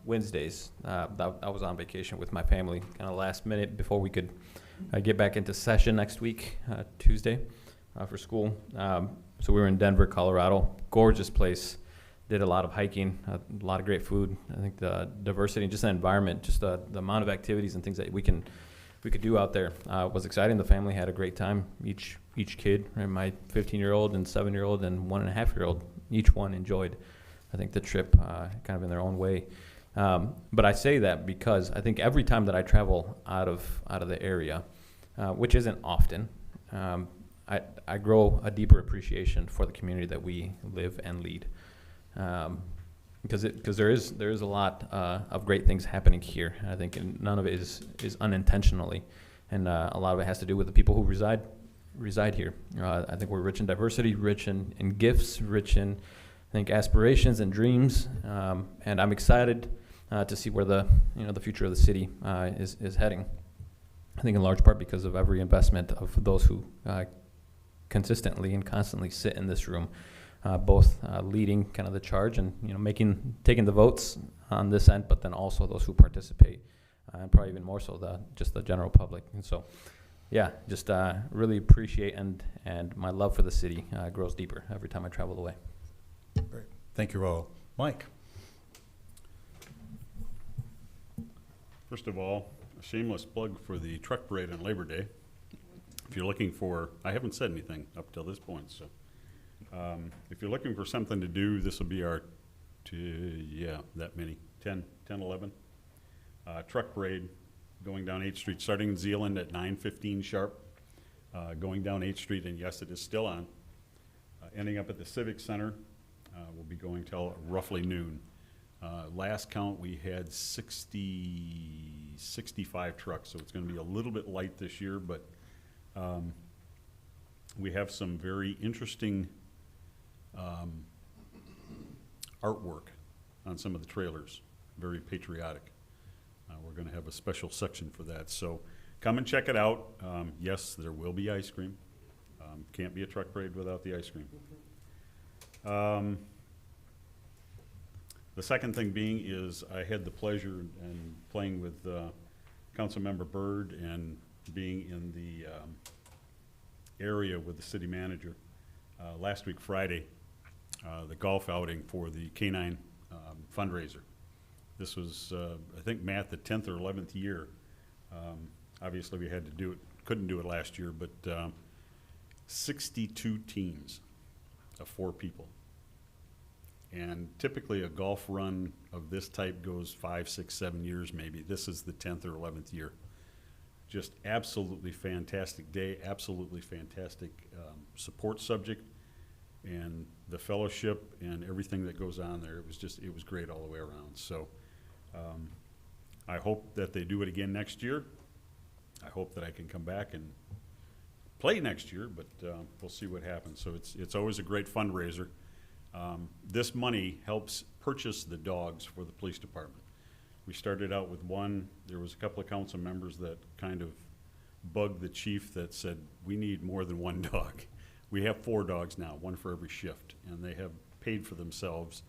Wednesdays, I was on vacation with my family, kind of last minute before we could get back into session next week, Tuesday, for school. So we were in Denver, Colorado. Gorgeous place. Did a lot of hiking, a lot of great food. I think the diversity and just the environment, just the amount of activities and things that we could do out there was exciting. The family had a great time. Each kid, right, my 15-year-old and 7-year-old and 1.5-year-old, each one enjoyed, I think, the trip kind of in their own way. But I say that because I think every time that I travel out of the area, which isn't often, I grow a deeper appreciation for the community that we live and lead. Because there is a lot of great things happening here. I think none of it is unintentionally, and a lot of it has to do with the people who reside here. I think we're rich in diversity, rich in gifts, rich in, I think, aspirations and dreams, and I'm excited to see where the future of the city is heading. I think in large part because of every investment of those who consistently and constantly sit in this room. Both leading kind of the charge and taking the votes on this end, but then also those who participate, and probably even more so just the general public. And so, yeah, just really appreciate and my love for the city grows deeper every time I travel away. Great. Thank you, Raul. Mike. First of all, a shameless plug for the truck parade on Labor Day. If you're looking for, I haven't said anything up till this point, so. If you're looking for something to do, this will be our, that many, 10, 11. Truck parade going down 8th Street, starting in Zealand at 9:15 sharp, going down 8th Street, and yes, it is still on. Ending up at the Civic Center, we'll be going till roughly noon. Last count, we had 65 trucks, so it's going to be a little bit light this year, but we have some very interesting artwork on some of the trailers, very patriotic. We're going to have a special section for that, so come and check it out. Yes, there will be ice cream. Can't be a truck parade without the ice cream. The second thing being is I had the pleasure in playing with Councilmember Byrd and being in the area with the city manager last week Friday, the golf outing for the K-9 fundraiser. This was, I think, Matt, the 10th or 11th year. Obviously, we had to do it, couldn't do it last year, but 62 teams of 4 people. And typically a golf run of this type goes 5, 6, 7 years maybe. This is the 10th or 11th year. Just absolutely fantastic day, absolutely fantastic support subject. and the fellowship and everything that goes on there. It was great all the way around. So I hope that they do it again next year. I hope that I can come back and play next year, but we'll see what happens. So it's always a great fundraiser. This money helps purchase the dogs for the police department. We started out with one. There was a couple of council members that kind of bugged the chief that said, we need more than one dog. We have 4 dogs now, one for every shift, and they have paid for themselves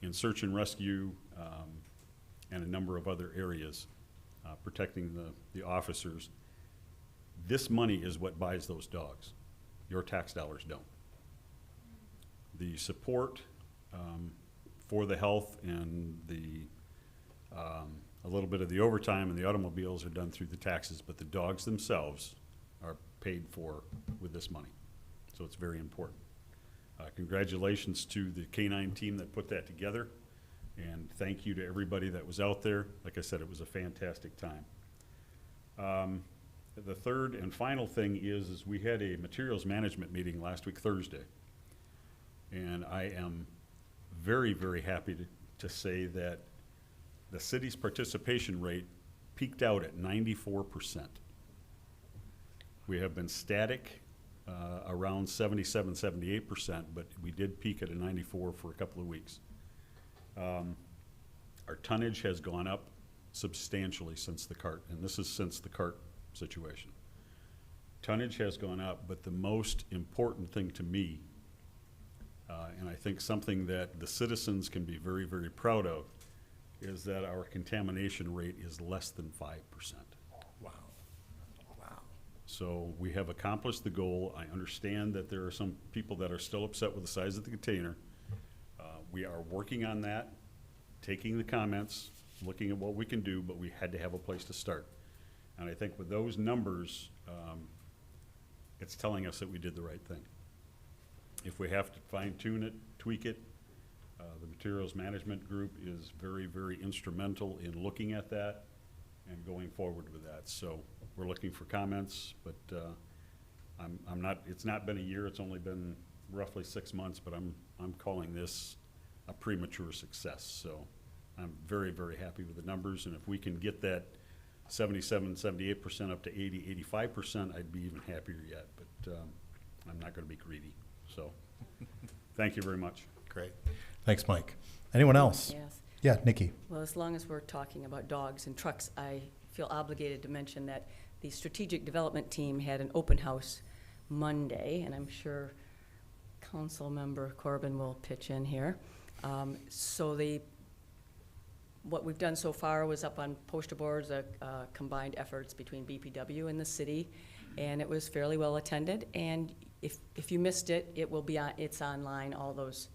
in search and rescue and a number of other areas, protecting the officers. This money is what buys those dogs. Your tax dollars don't. The support for the health and a little bit of the overtime and the automobiles are done through the taxes, but the dogs themselves are paid for with this money. So it's very important. Congratulations to the K-9 team that put that together, and thank you to everybody that was out there. Like I said, it was a fantastic time. The third and final thing is we had a materials management meeting last week, Thursday, and I am very, very happy to say that the city's participation rate peaked out at 94%. We have been static around 77, 78%, but we did peak at a 94 for a couple of weeks. Our tonnage has gone up substantially since the cart, and this is since the cart situation. Tonnage has gone up, but the most important thing to me, and I think something that the citizens can be very, very proud of, is that our contamination rate is less than 5%. Wow. Wow. So we have accomplished the goal. I understand that there are some people that are still upset with the size of the container. We are working on that, taking the comments, looking at what we can do, but we had to have a place to start. And I think with those numbers, it's telling us that we did the right thing. If we have to fine-tune it, tweak it, the materials management group is very, very instrumental in looking at that and going forward with that. So we're looking for comments, but I'm not. It's not been a year. It's only been roughly 6 months. But I'm calling this a premature success. So I'm very, very happy with the numbers. And if we can get that 77, 78% up to 80, 85%, I'd be even happier yet. But I'm not going to be greedy. So thank you very much. Great. Thanks, Mike. Anyone else? Yes. Yeah, Nikki. Well, as long as we're talking about dogs and trucks, I feel obligated to mention that the strategic development team had an open house Monday, and I'm sure Council Member Corbin will pitch in here. What we've done so far was up on poster boards, combined efforts between BPW and the city, and it was fairly well attended. And if you missed it, it will be it's online, all those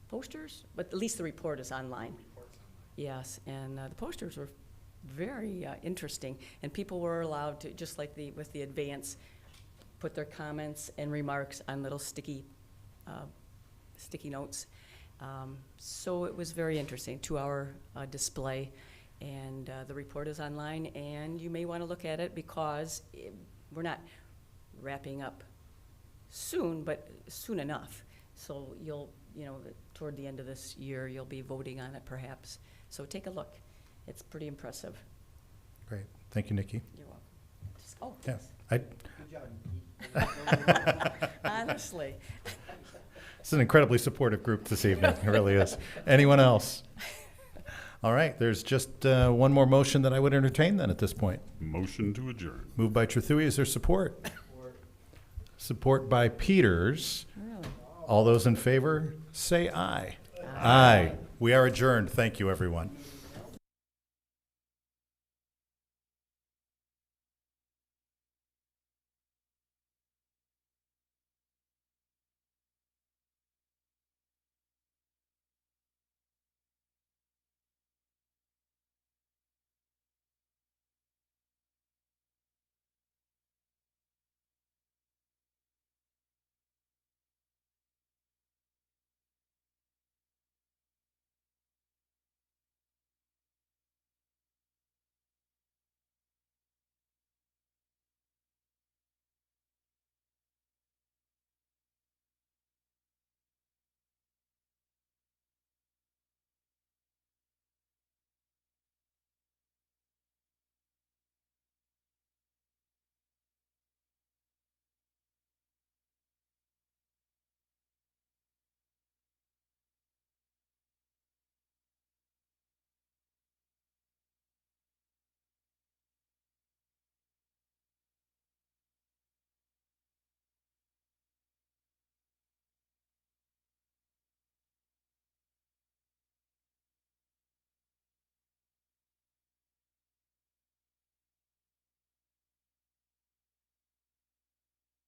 posters, but at least the report is online. Yes, and the posters were very interesting, and people were allowed to, just like with the advance, put their comments and remarks on little sticky notes. So it was very interesting, 2-hour display, and the report is online, and you may want to look at it because we're not wrapping up soon, but soon enough. So toward the end of this year, you'll be voting on it perhaps. So take a look. It's pretty impressive. Great. Thank you, Nikki. You're welcome. Yeah. Good job. Honestly. It's an incredibly supportive group this evening. It really is. Anyone else? All right. There's just one more motion that I would entertain then at this point. Motion to adjourn. Moved by Trethewey. Is there support? Support by Peters. Really? All those in favor, say aye. Aye. We are adjourned. Thank you, everyone.